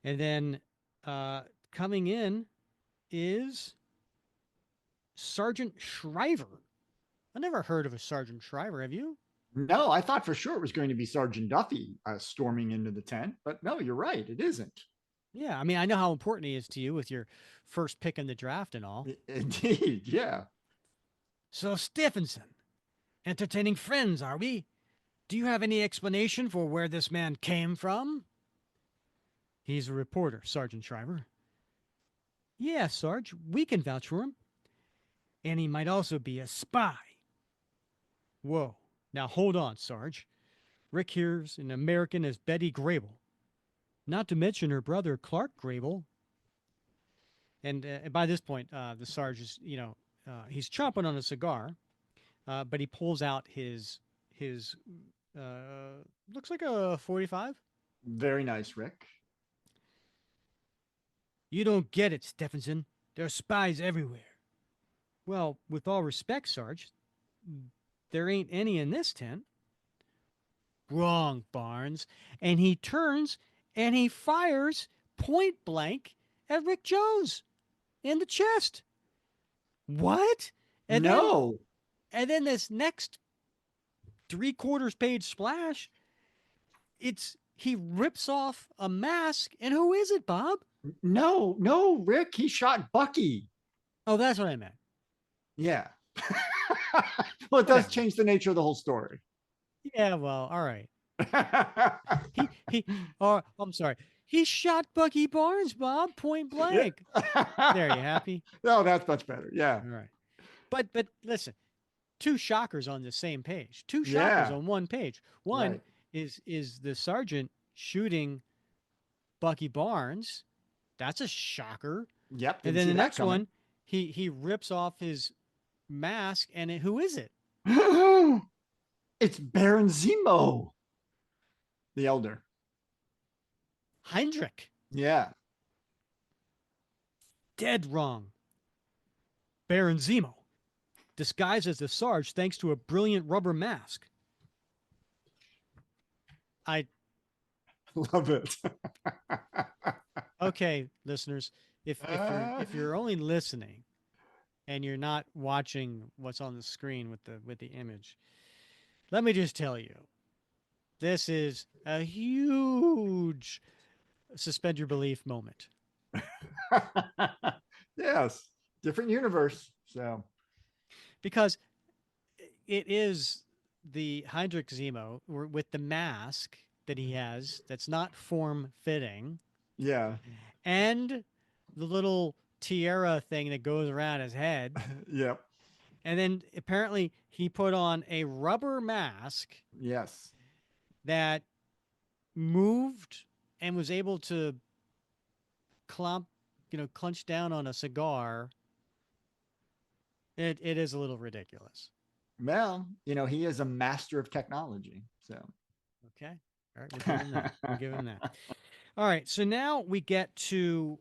Speaker 1: And then coming in is Sergeant Shriver. I never heard of a Sergeant Shriver. Have you?
Speaker 2: No, I thought for sure it was going to be Sergeant Duffy storming into the tent, but no, you're right. It isn't.
Speaker 1: Yeah, I mean, I know how important he is to you with your first pick in the draft and all.
Speaker 2: Indeed, yeah.
Speaker 1: So, Stephenson, entertaining friends, are we? Do you have any explanation for where this man came from? He's a reporter, Sergeant Shriver. Yes, Sarge, we can vouch for him. And he might also be a spy. Whoa. Now hold on, Sarge. Rick here's an American as Betty Grable. Not to mention her brother, Clark Grable. And by this point, the Sarge is, he's chomping on a cigar, but he pulls out his looks like a 45.
Speaker 2: Very nice, Rick.
Speaker 1: You don't get it, Stephenson. There are spies everywhere. Well, with all respect, Sarge, there ain't any in this tent. Wrong, Barnes. And he turns and he fires point blank at Rick Jones in the chest. What? And
Speaker 2: No.
Speaker 1: then this next 3/4 page splash, it's he rips off a mask. And who is it, Bob?
Speaker 2: No, Rick. He shot Bucky.
Speaker 1: Oh, that's what I meant.
Speaker 2: Yeah. Well, it does
Speaker 1: Whatever.
Speaker 2: change the nature of the whole story.
Speaker 1: Yeah, well, all right. He oh, I'm sorry. He shot Bucky Barnes, Bob, point blank. There, you happy?
Speaker 2: No, that's much better. Yeah.
Speaker 1: All right. But listen, two shockers on the same page. Two shockers
Speaker 2: Yeah.
Speaker 1: on one page. One
Speaker 2: Right.
Speaker 1: is the sergeant shooting Bucky Barnes. That's a shocker.
Speaker 2: Yep.
Speaker 1: And
Speaker 2: didn't
Speaker 1: then
Speaker 2: see
Speaker 1: the
Speaker 2: that
Speaker 1: next one, he rips off his mask, and who is it?
Speaker 2: coming. It's Baron Zemo, the elder.
Speaker 1: Heinrich.
Speaker 2: Yeah.
Speaker 1: Dead wrong. Baron Zemo, disguised as the Sarge thanks to a brilliant rubber mask. I
Speaker 2: Love it.
Speaker 1: okay, listeners, if you're only listening and you're not watching what's on the screen with the image, let me just tell you, this is a huge suspend your belief moment.
Speaker 2: Yes. Different universe. So
Speaker 1: Because it is the Heinrich Zemo with the mask that he has that's not form fitting,
Speaker 2: yeah.
Speaker 1: and the little tiara thing that goes around his head.
Speaker 2: Yep.
Speaker 1: And then apparently he put on a rubber mask
Speaker 2: Yes.
Speaker 1: that moved and was able to clench down on a cigar. It is a little ridiculous.
Speaker 2: Well, he is a master of technology. So
Speaker 1: Okay. All right. We'll give him that. We'll give him that. All right. So now we get to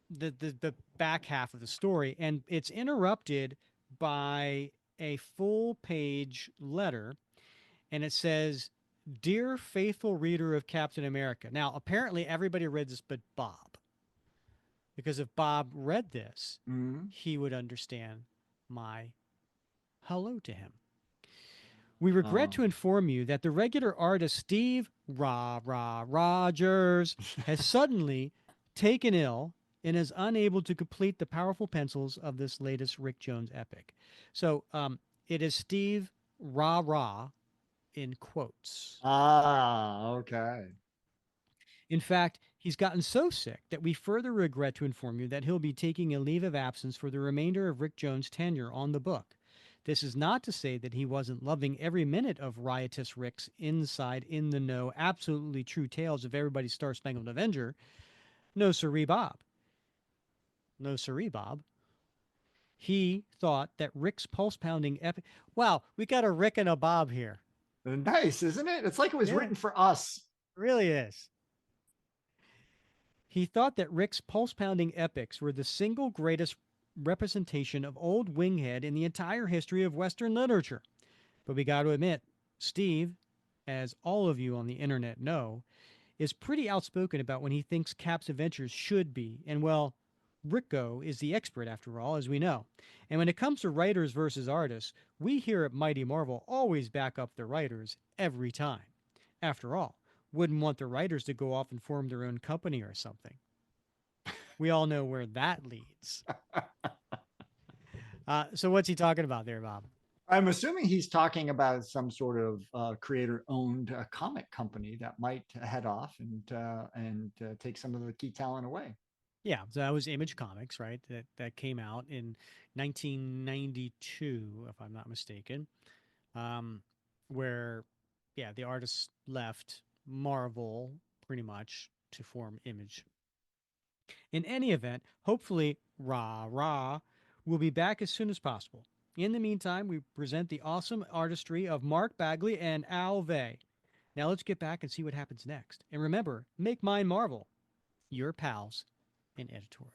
Speaker 1: the back half of the story, and it's interrupted by a full page letter, and it says, "Dear faithful reader of Captain America." Now, apparently everybody read this but Bob. Because if Bob read this,
Speaker 2: mhm.
Speaker 1: he would understand my hello to him. We regret to inform you that the regular artist Steve Rogers has suddenly taken ill and is unable to complete the powerful pencils of this latest Rick Jones epic. So it is Steve in quotes.
Speaker 2: Okay.
Speaker 1: In fact, he's gotten so sick that we further regret to inform you that he'll be taking a leave of absence for the remainder of Rick Jones' tenure on the book. This is not to say that he wasn't loving every minute of riotous Rick's inside, in the know, absolutely true tales of everybody's Star Spangled Avenger. No siree, Bob. No siree, Bob. He thought that Rick's pulse-pounding epic... Wow, we got a Rick and a Bob here.
Speaker 2: Nice, isn't it? It's like it was
Speaker 1: Yeah.
Speaker 2: written for us.
Speaker 1: It really is. He thought that Rick's pulse-pounding epics were the single greatest representation of old Winghead in the entire history of Western literature. But we got to admit, Steve, as all of you on the internet know, is pretty outspoken about when he thinks Cap's adventures should be. And well, Ricko is the expert after all, as we know. And when it comes to writers versus artists, we here at Mighty Marvel always back up the writers every time. After all, wouldn't want the writers to go off and form their own company or something. We all know where that leads. So what's he talking about there, Bob?
Speaker 2: I'm assuming he's talking about some sort of creator-owned comic company that might head off and take some of the key talent away.
Speaker 1: Yeah, so that was Image Comics, right? That came out in 1992, if I'm not mistaken. Where, yeah, the artists left Marvel pretty much to form Image. In any event, hopefully, will be back as soon as possible. In the meantime, we present the awesome artistry of Mark Bagley and Al Vey. Now let's get back and see what happens next. And remember, make mine Marvel. Your pals in editorial.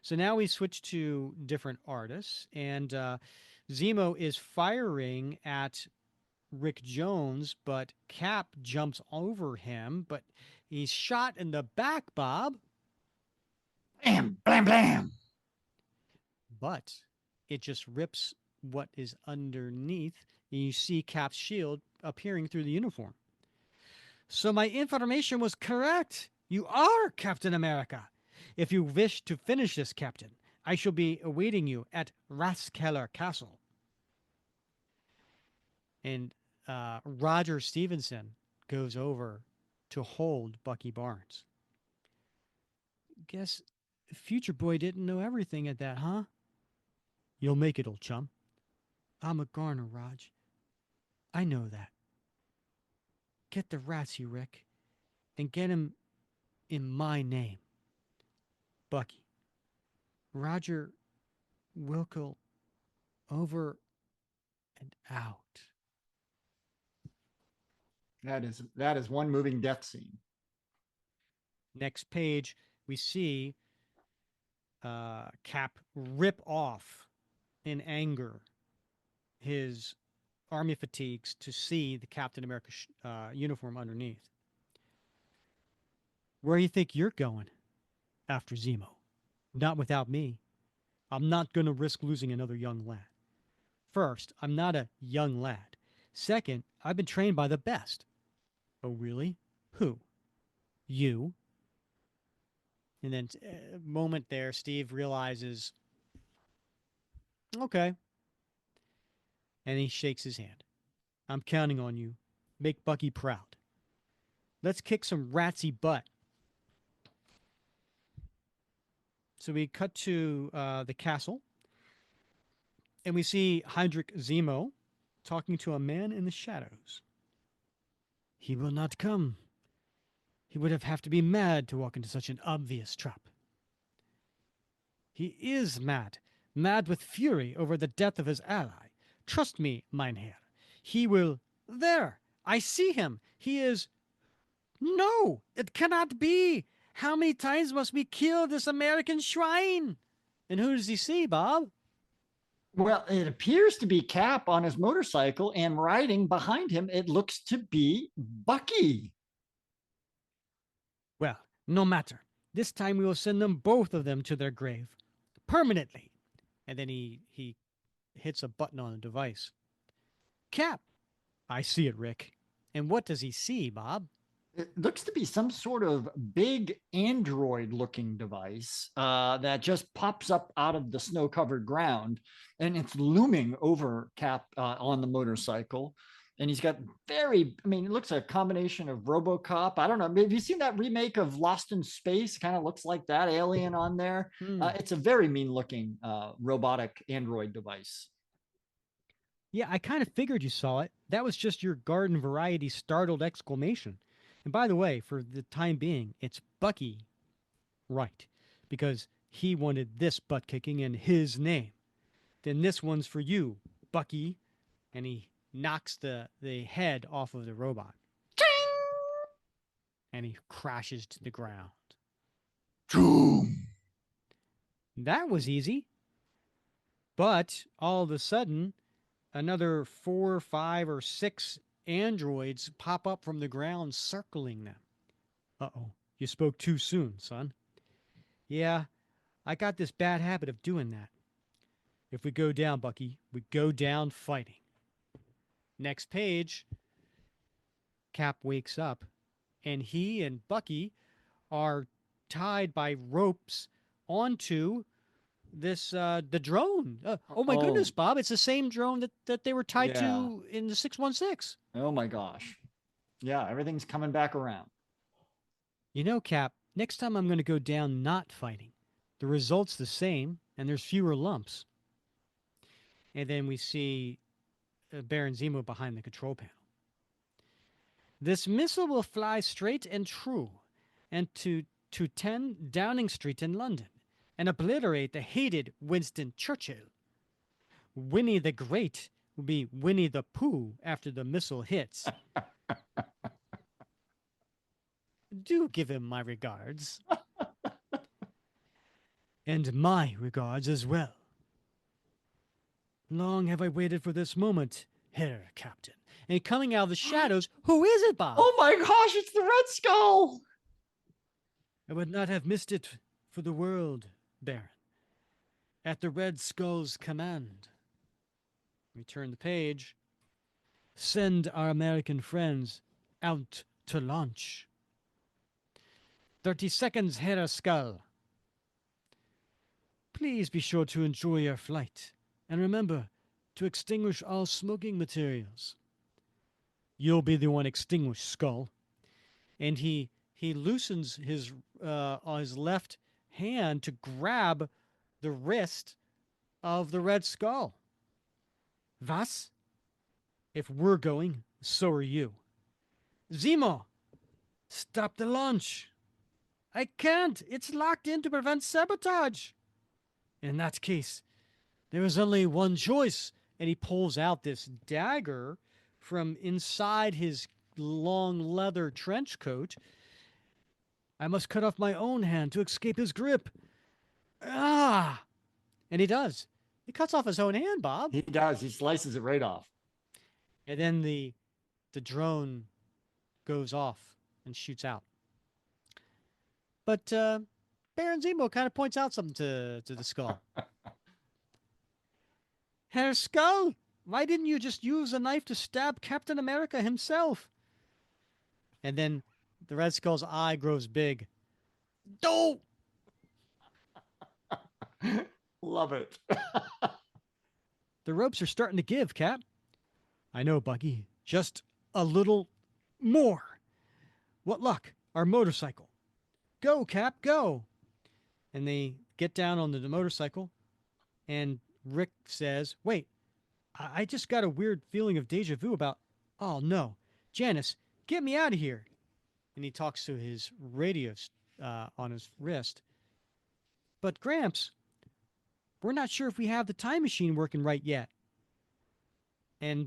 Speaker 1: So now we switch to different artists, and Zemo is firing at Rick Jones, but Cap jumps over him, but he's shot in the back, Bob.
Speaker 2: Blam, blam, blam.
Speaker 1: But it just rips what is underneath, and you see Cap's shield appearing through the uniform. So my information was correct. You are Captain America. If you wish to finish this, Captain, I shall be awaiting you at Rathskeller Castle. And Roger Stevenson goes over to hold Bucky Barnes. Guess Future Boy didn't know everything at that, huh? You'll make it, old chum. I'm a Garner, Raj. I know that. Get the Ratsy, Rick, and get him in my name. Bucky. Roger Wilkel over and out.
Speaker 2: That is one moving death scene.
Speaker 1: Next page, we see Cap rip off in anger his army fatigues to see the Captain America uniform underneath. Where do you think you're going after Zemo? Not without me. I'm not going to risk losing another young lad. First, I'm not a young lad. Second, I've been trained by the best. Oh, really? Who? You? And then a moment there, Steve realizes, okay. And he shakes his hand. I'm counting on you. Make Bucky proud. Let's kick some ratsy butt. So we cut to the castle, and we see Heinrich Zemo talking to a man in the shadows. He will not come. He would have to be mad to walk into such an obvious trap. He is mad, mad with fury over the death of his ally. Trust me, Meinherr. He will... There! I see him! He is... No! It cannot be! How many times must we kill this American swine? And who does he see, Bob?
Speaker 2: Well, it appears to be Cap on his motorcycle, and riding behind him, it looks to be Bucky.
Speaker 1: Well, no matter. This time we will send them, both of them, to their grave. Permanently. And then he hits a button on the device. Cap! I see it, Rick. And what does he see, Bob?
Speaker 2: It looks to be some sort of big android-looking device that just pops up out of the snow-covered ground, and it's looming over Cap on the motorcycle. And he's got it looks like a combination of RoboCop. I don't know. Have you seen that remake of Lost in Space? Kind of looks like that alien on there. It's a very mean-looking robotic android device.
Speaker 1: Yeah, I kind of figured you saw it. That was just your garden variety startled exclamation. And by the way, for the time being, it's Bucky, right? Because he wanted this butt kicking in his name. Then this one's for you, Bucky. And he knocks the head off of the robot. Ching! And he crashes to the ground.
Speaker 2: Boom!
Speaker 1: That was easy. But all of a sudden, another 4, 5, or 6 androids pop up from the ground circling them. Uh-oh, you spoke too soon, son. Yeah, I got this bad habit of doing that. If we go down, Bucky, we go down fighting. Next page, Cap wakes up, and he and Bucky are tied by ropes onto this the drone. Oh my goodness,
Speaker 2: Oh,
Speaker 1: Bob! It's the same drone that they were tied
Speaker 2: yeah.
Speaker 1: to in the 616.
Speaker 2: Oh my gosh. Yeah, everything's coming back around.
Speaker 1: You know, Cap, next time I'm going to go down not fighting. The result's the same, and there's fewer lumps. And then we see Baron Zemo behind the control panel. This missile will fly straight and true, and to 10 Downing Street in London, and obliterate the hated Winston Churchill. Winnie the Great will be Winnie the Pooh after the missile hits. Do give him my regards. And my regards as well. Long have I waited for this moment, Herr Captain. And coming out of the shadows, who is it, Bob?
Speaker 2: Oh my gosh, it's the Red Skull.
Speaker 1: I would not have missed it for the world, Baron. At the Red Skull's command. We turn the page. Send our American friends out to launch. 30 seconds, Herr Skull. Please be sure to enjoy your flight. And remember to extinguish all smoking materials. You'll be the one extinguished, Skull. And he loosens his on his left hand to grab the wrist of the Red Skull. Was? If we're going, so are you. Zima, stop the launch. I can't. It's locked in to prevent sabotage. In that case, there is only one choice. And he pulls out this dagger from inside his long leather trench coat. I must cut off my own hand to escape his grip. Ah! And he does. He cuts off his own hand, Bob.
Speaker 2: He does. He slices it right off.
Speaker 1: And then the drone goes off and shoots out. But Baron Zemo kind of points out something to the Skull. Herr Skull, why didn't you just use a knife to stab Captain America himself? And then the Red Skull's eye grows big. No!
Speaker 2: Love it.
Speaker 1: The ropes are starting to give, Cap. I know, Bucky. Just a little more. What luck? Our motorcycle. Go, Cap, go. And they get down on the motorcycle, and Rick says, wait, I just got a weird feeling of deja vu about, oh no, Janice, get me out of here. And he talks to his radio on his wrist. But Gramps, we're not sure if we have the time machine working right yet. And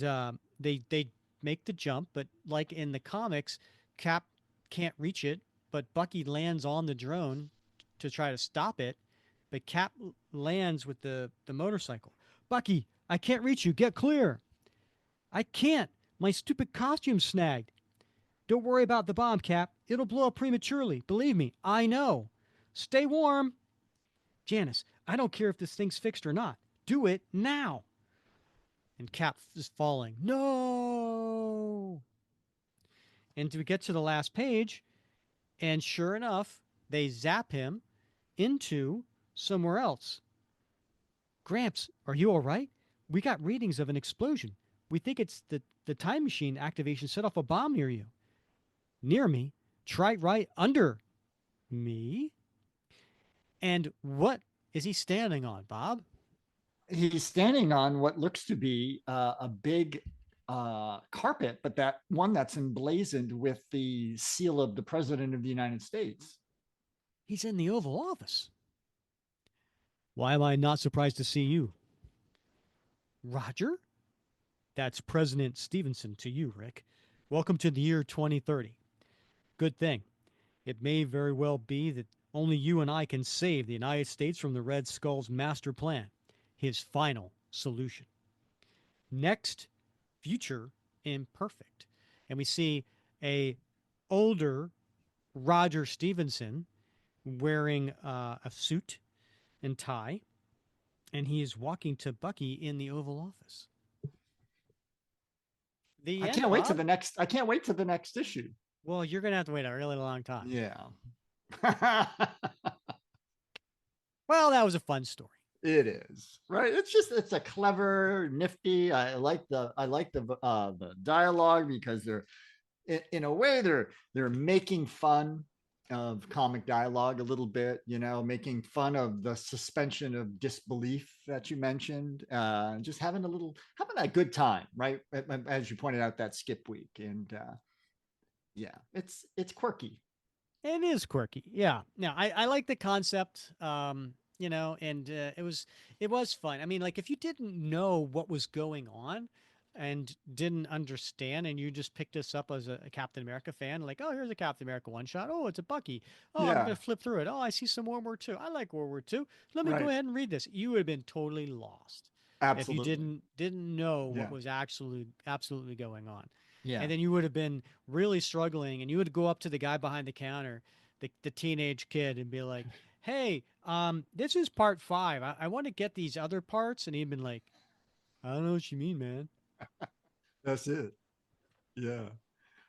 Speaker 1: they make the jump, but like in the comics, Cap can't reach it, but Bucky lands on the drone to try to stop it. But Cap lands with the motorcycle. Bucky, I can't reach you. Get clear. I can't. My stupid costume's snagged. Don't worry about the bomb, Cap. It'll blow up prematurely. Believe me, I know. Stay warm. Janice, I don't care if this thing's fixed or not. Do it now. And Cap is falling. No. And we get to the last page, and sure enough, they zap him into somewhere else. Gramps, are you all right? We got readings of an explosion. We think it's the time machine activation set off a bomb near you. Near me? Try right under me? And what is he standing on, Bob?
Speaker 2: He's standing on what looks to be a big carpet, but that one that's emblazoned with the seal of the President of the United States.
Speaker 1: He's in the Oval Office. Why am I not surprised to see you? Roger? That's President Stevenson to you, Rick. Welcome to the year 2030. Good thing. It may very well be that only you and I can save the United States from the Red Skull's master plan, his final solution. Next, future imperfect. And we see a older Roger Stevenson wearing a suit and tie, and he is walking to Bucky in the Oval Office.
Speaker 2: I can't wait to the next issue.
Speaker 1: Well, you're gonna have to wait a really long time.
Speaker 2: Yeah.
Speaker 1: Well, that was a fun story.
Speaker 2: It is, right? It's a clever, nifty. I like the dialogue because they're in a way they're making fun of comic dialogue a little bit, making fun of the suspension of disbelief that you mentioned, just having a good time, right? As you pointed out, that skip week, and yeah, it's quirky.
Speaker 1: It is quirky. Yeah. Now I like the concept. And it was fun. I mean, like if you didn't know what was going on and didn't understand and you just picked this up as a Captain America fan, like, oh, here's a Captain America one shot. Oh, it's a Bucky. Oh, I'm
Speaker 2: Yeah,
Speaker 1: gonna flip through it. Oh, I see some World War II. I like World War II. Let me go
Speaker 2: right.
Speaker 1: ahead and read this. You would have been totally lost if you
Speaker 2: Absolutely.
Speaker 1: didn't know what
Speaker 2: Yeah.
Speaker 1: was actually absolutely going on.
Speaker 2: Yeah.
Speaker 1: And then you would have been really struggling and you would go up to the guy behind the counter, the teenage kid, and be like, hey, this is part 5. I want to get these other parts. And he'd been like, I don't know what you mean, man.
Speaker 2: That's it. Yeah.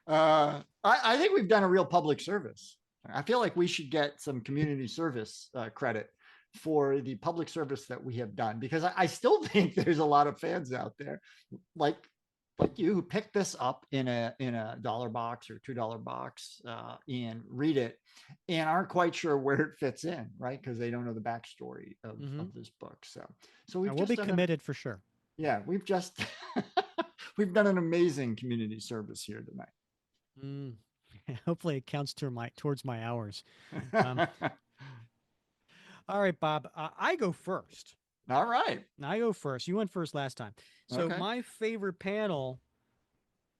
Speaker 2: I think we've done a real public service. I feel like we should get some community service credit for the public service that we have done, because I still think there's a lot of fans out there like like you who pick this up in a dollar box or $2 box, and read it and aren't quite sure where it fits in, right? Because they don't know the backstory
Speaker 1: Mm-hmm.
Speaker 2: of this book. So
Speaker 1: I
Speaker 2: we've
Speaker 1: will
Speaker 2: just
Speaker 1: be
Speaker 2: done
Speaker 1: committed for sure.
Speaker 2: we've just we've done an amazing community service here
Speaker 1: Mm. Hopefully it counts towards my hours. Um,
Speaker 2: tonight.
Speaker 1: all right, Bob, I go first.
Speaker 2: All right.
Speaker 1: I go first. You went first last time. So
Speaker 2: Okay.
Speaker 1: my favorite panel,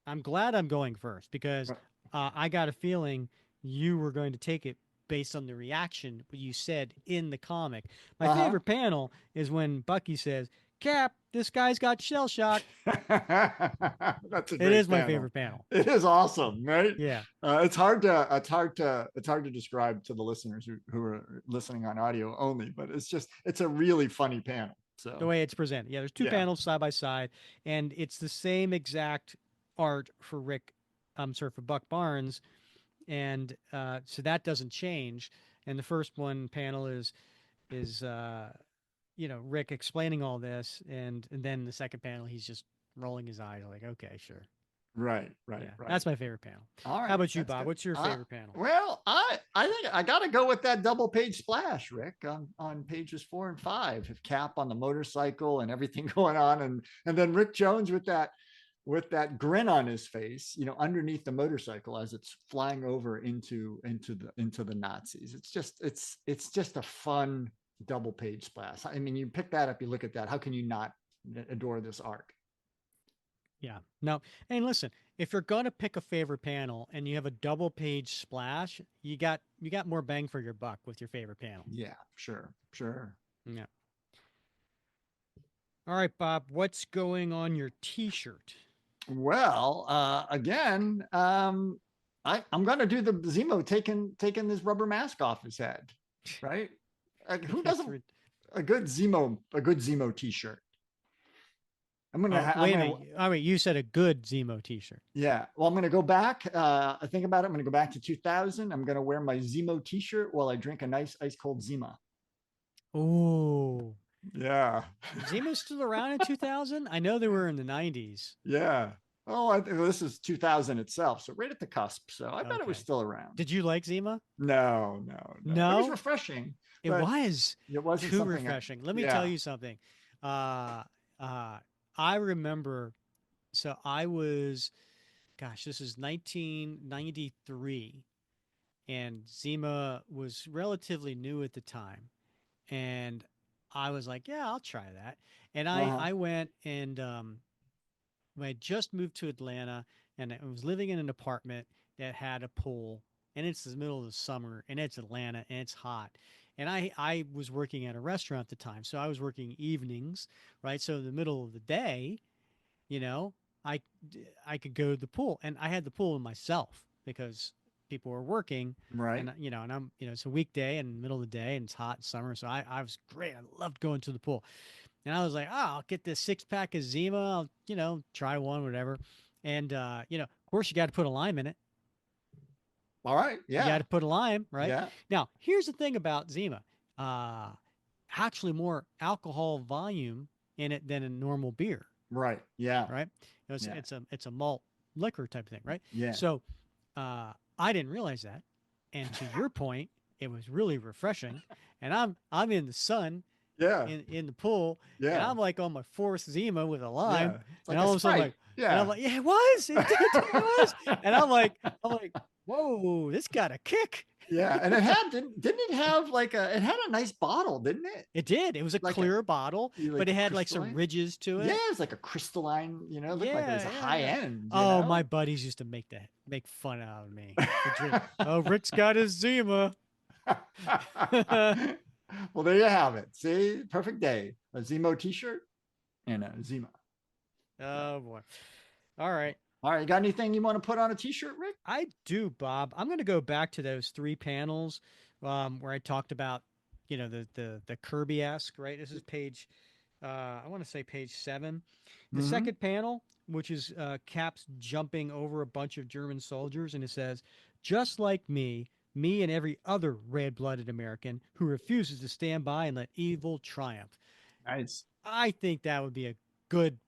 Speaker 1: I'm glad I'm going first because I got a feeling you were going to take it based on the reaction you said in the comic. My
Speaker 2: Uh-huh.
Speaker 1: favorite panel is when Bucky says, Cap, this guy's got shell shock.
Speaker 2: That's a
Speaker 1: It
Speaker 2: great
Speaker 1: is my
Speaker 2: panel.
Speaker 1: favorite panel.
Speaker 2: It is awesome, right?
Speaker 1: Yeah.
Speaker 2: It's hard to describe to the listeners who are listening on audio only, but it's a really funny panel.
Speaker 1: The
Speaker 2: So
Speaker 1: way it's presented. Yeah, there's two
Speaker 2: yeah,
Speaker 1: panels side by side, and it's the same exact art for for Buck Barnes, and so that doesn't change. And the first one panel is Rick explaining all this, and then the second panel he's just rolling his eyes like, okay, sure,
Speaker 2: right, right,
Speaker 1: yeah,
Speaker 2: right.
Speaker 1: that's my favorite panel.
Speaker 2: All
Speaker 1: How
Speaker 2: right,
Speaker 1: about you,
Speaker 2: that's
Speaker 1: Bob?
Speaker 2: good.
Speaker 1: What's your favorite panel?
Speaker 2: Well, I think I got to go with that double page splash, Rick, on pages 4 and 5. Of Cap on the motorcycle and everything going on, and then Rick Jones with that grin on his face, underneath the motorcycle as it's flying over into the Nazis. It's just a fun double page splash. I mean, you pick that up, you look at that. How can you not adore this arc?
Speaker 1: Yeah. No. And listen, if you're gonna pick a favorite panel and you have a double page splash, you got more bang for your buck with your favorite panel.
Speaker 2: Yeah, sure, sure.
Speaker 1: Yeah. All right, Bob. What's going on your T-shirt?
Speaker 2: Well, again, I'm going to do the Zemo taking this rubber mask off his head, right? Who
Speaker 1: That's
Speaker 2: doesn't a good Zemo T-shirt?
Speaker 1: Wait a minute. Oh, wait, you said a good Zemo T-shirt.
Speaker 2: Yeah. Well, I'm gonna go back. I think about it. I'm gonna go back to 2000. I'm gonna wear my Zemo T-shirt while I drink a nice ice cold Zima.
Speaker 1: Oh,
Speaker 2: Yeah.
Speaker 1: Zima's still around in 2000? I know they were in the 90s.
Speaker 2: Yeah. Oh, I think this is 2000 itself, so right at the cusp. So I bet it was
Speaker 1: Okay.
Speaker 2: still around.
Speaker 1: Did you like Zima?
Speaker 2: No, no, no. It was
Speaker 1: No?
Speaker 2: refreshing.
Speaker 1: It
Speaker 2: but
Speaker 1: was
Speaker 2: It wasn't
Speaker 1: too
Speaker 2: something.
Speaker 1: refreshing. Let me tell you something. Uh, I remember. So I was, gosh, this is 1993, and Zima was relatively new at the time, and I was like, yeah, I'll try that. And I
Speaker 2: Uh-huh.
Speaker 1: I went and I had just moved to Atlanta, and I was living in an apartment that had a pool, and it's the middle of the summer, and it's Atlanta, and it's hot. And I was working at a restaurant at the time, so I was working evenings, right? So in the middle of the day, you know, I I could go to the pool, and I had the pool in myself because people were working,
Speaker 2: Right.
Speaker 1: and I'm it's a weekday and middle of the day, and it's hot in summer, so I was great. I loved going to the pool, and I was like, oh, I'll get this 6 pack of Zima. I'll try one, whatever, and of course you got to put a lime in it.
Speaker 2: All right.
Speaker 1: You got
Speaker 2: Yeah.
Speaker 1: to put a lime, right?
Speaker 2: Yeah.
Speaker 1: Now, here's the thing about Zima. Uh, Actually more alcohol volume in it than a normal beer,
Speaker 2: Right. Yeah.
Speaker 1: right?
Speaker 2: Yeah.
Speaker 1: It's a malt liquor type of thing, right?
Speaker 2: Yeah.
Speaker 1: So I didn't realize that, and to your point, it was really refreshing. And I'm in the sun
Speaker 2: Yeah.
Speaker 1: in the pool, and
Speaker 2: Yeah.
Speaker 1: I'm like on my fourth Zima with a lime,
Speaker 2: Yeah. It's
Speaker 1: and
Speaker 2: like a
Speaker 1: all of a sudden
Speaker 2: Sprite.
Speaker 1: and I'm
Speaker 2: Yeah.
Speaker 1: like, yeah, it was, it was, and I'm like, whoa, this got a kick.
Speaker 2: Yeah. And it had didn't it have like it had a nice bottle, didn't it?
Speaker 1: It did. It was a
Speaker 2: Like
Speaker 1: clear bottle,
Speaker 2: like
Speaker 1: but it
Speaker 2: a
Speaker 1: had like some
Speaker 2: crystalline.
Speaker 1: ridges to
Speaker 2: Yeah,
Speaker 1: it.
Speaker 2: it was like a crystalline, it looked like it was
Speaker 1: Yeah,
Speaker 2: a
Speaker 1: yeah,
Speaker 2: high
Speaker 1: yeah.
Speaker 2: end,
Speaker 1: Oh, my buddies used to make fun out of me for drink. Oh, Rick's got his Zima.
Speaker 2: Well, there you have it. See, perfect day. A Zemo t-shirt and a Zima.
Speaker 1: Oh boy. All right.
Speaker 2: All right, you got anything you want to put on a t-shirt, Rick?
Speaker 1: I do, Bob. I'm going to go back to those 3 panels where I talked about, the Kirby-esque, right? This is page, I want to say page 7. The
Speaker 2: Mhm.
Speaker 1: second panel, which is Cap's jumping over a bunch of German soldiers, and it says, just like me and every other red-blooded American who refuses to stand by and let evil triumph.
Speaker 2: Nice.
Speaker 1: I think that would be a good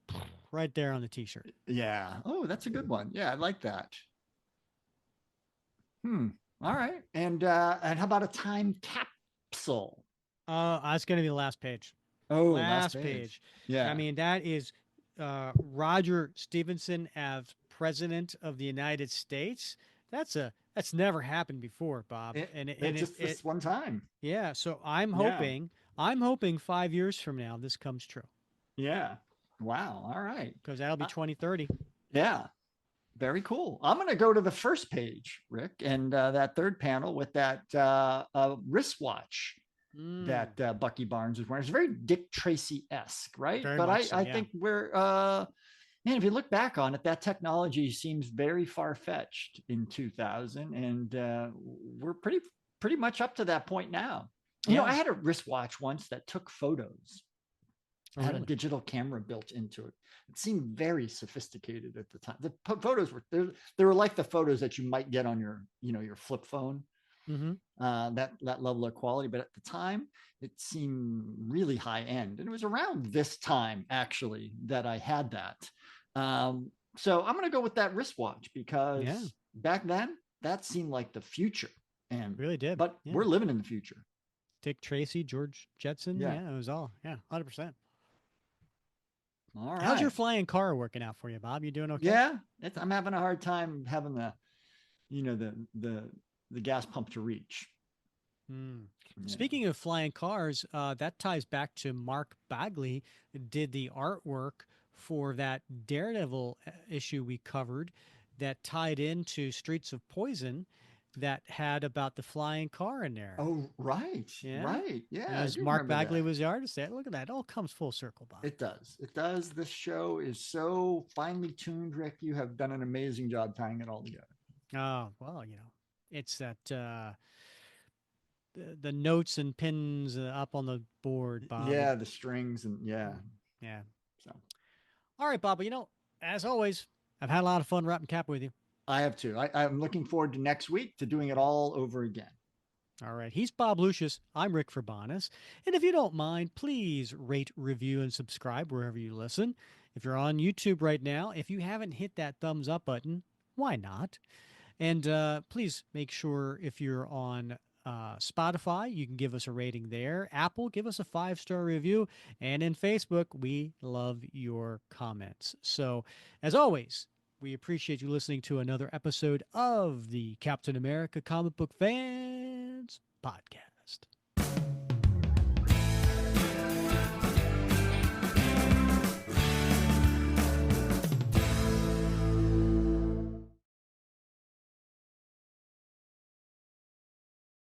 Speaker 1: right there on the t-shirt.
Speaker 2: Yeah. Oh, that's a good one. Yeah, I like that. All right. And how about a time capsule?
Speaker 1: It's going to be the last page.
Speaker 2: Oh,
Speaker 1: Last page.
Speaker 2: Yeah.
Speaker 1: I mean, that is Roger Stevenson as president of the United States. That's never happened before, Bob.
Speaker 2: It's just this one time.
Speaker 1: Yeah. So I'm
Speaker 2: Yeah.
Speaker 1: hoping 5 years from now this comes true,
Speaker 2: Yeah. Wow. All right.
Speaker 1: because that'll be 2030.
Speaker 2: Yeah. Very cool. I'm going to go to the first page, Rick, and that third panel with that wristwatch that Bucky Barnes is wearing. It's very Dick Tracy-esque, right?
Speaker 1: Very
Speaker 2: But
Speaker 1: much so,
Speaker 2: I
Speaker 1: yeah.
Speaker 2: think man, if you look back on it, that technology seems very far-fetched in 2000, and we're pretty much up to that point now. You know,
Speaker 1: Yeah.
Speaker 2: I had a wristwatch once that took photos.
Speaker 1: Oh,
Speaker 2: Had a
Speaker 1: really?
Speaker 2: digital camera built into it. It seemed very sophisticated at the time. The photos were they were like the photos that you might get on your flip phone.
Speaker 1: Mm-hmm.
Speaker 2: That level of quality, but at the time it seemed really high end, and it was around this time actually that I had that. So I'm going to go with that wristwatch because back then that seemed like the future, and
Speaker 1: Really did.
Speaker 2: but
Speaker 1: Yeah.
Speaker 2: we're living in the future.
Speaker 1: Dick Tracy, George Jetson.
Speaker 2: Yeah.
Speaker 1: Yeah, it was all. Yeah, 100%.
Speaker 2: All right.
Speaker 1: How's your flying car working out for you, Bob? You doing okay?
Speaker 2: Yeah, I'm having a hard time having the gas pump to reach.
Speaker 1: Hmm.
Speaker 2: Yeah.
Speaker 1: Speaking of flying cars, that ties back to Mark Bagley did the artwork for that Daredevil issue we covered that tied into Streets of Poison that had about the flying car in there.
Speaker 2: Oh, right.
Speaker 1: Yeah.
Speaker 2: Right. Yeah. I
Speaker 1: As
Speaker 2: do
Speaker 1: Mark
Speaker 2: remember
Speaker 1: Bagley
Speaker 2: that.
Speaker 1: was the artist there. Look at that. It all comes full circle, Bob.
Speaker 2: It does. It does. This show is so finely tuned, Rick. You have done an amazing job tying it all together.
Speaker 1: Oh, well, it's that the notes and pins up on the board, Bob.
Speaker 2: Yeah, the strings and yeah.
Speaker 1: Yeah.
Speaker 2: So
Speaker 1: All right, Bob. Well, as always, I've had a lot of fun wrapping Cap with you.
Speaker 2: I have too. I'm looking forward to next week to doing it all over again.
Speaker 1: All right. He's Bob Lucius. I'm Rick Verbanis. And if you don't mind, please rate, review, and subscribe wherever you listen. If you're on YouTube right now, if you haven't hit that thumbs up button, why not? And please make sure if you're on Spotify, you can give us a rating there. Apple, give us a 5-star review. And in Facebook, we love your comments. So, as always, we appreciate you listening to another episode of the Captain America Comic Book Fans Podcast.